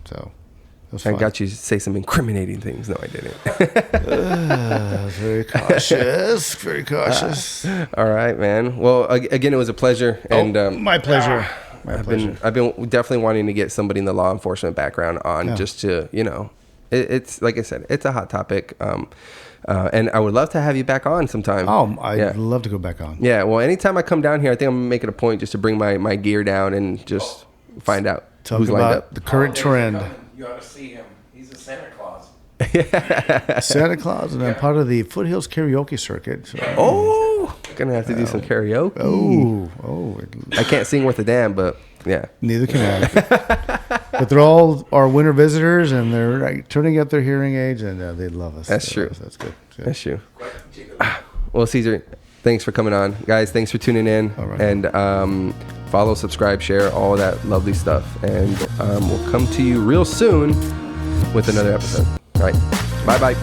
So. I got you to say some incriminating things. No, I didn't. Very cautious. Very cautious. All right, man. Well, again, it was a pleasure. And my pleasure. I've been definitely wanting to get somebody in the law enforcement background on just to, it's like I said, it's a hot topic. And I would love to have you back on sometime. Oh, I'd love to go back on. Yeah. Well, anytime I come down here, I think I'm going to make it a point just to bring my gear down and just find out who's lined up. The current trend. You ought to see him. He's a Santa Claus. Santa Claus, and I'm part of the Foothills karaoke circuit. So. Oh, gonna have to do some karaoke. Oh! I can't sing worth a damn, but yeah. Neither can I. But they're all our winter visitors, and they're like, turning up their hearing aids, and they love us. That's true. That's good. That's true. Well, Cesar, thanks for coming on, guys. Thanks for tuning in, and follow, subscribe, share, all that lovely stuff, and we'll come to you real soon with another episode. All right, bye.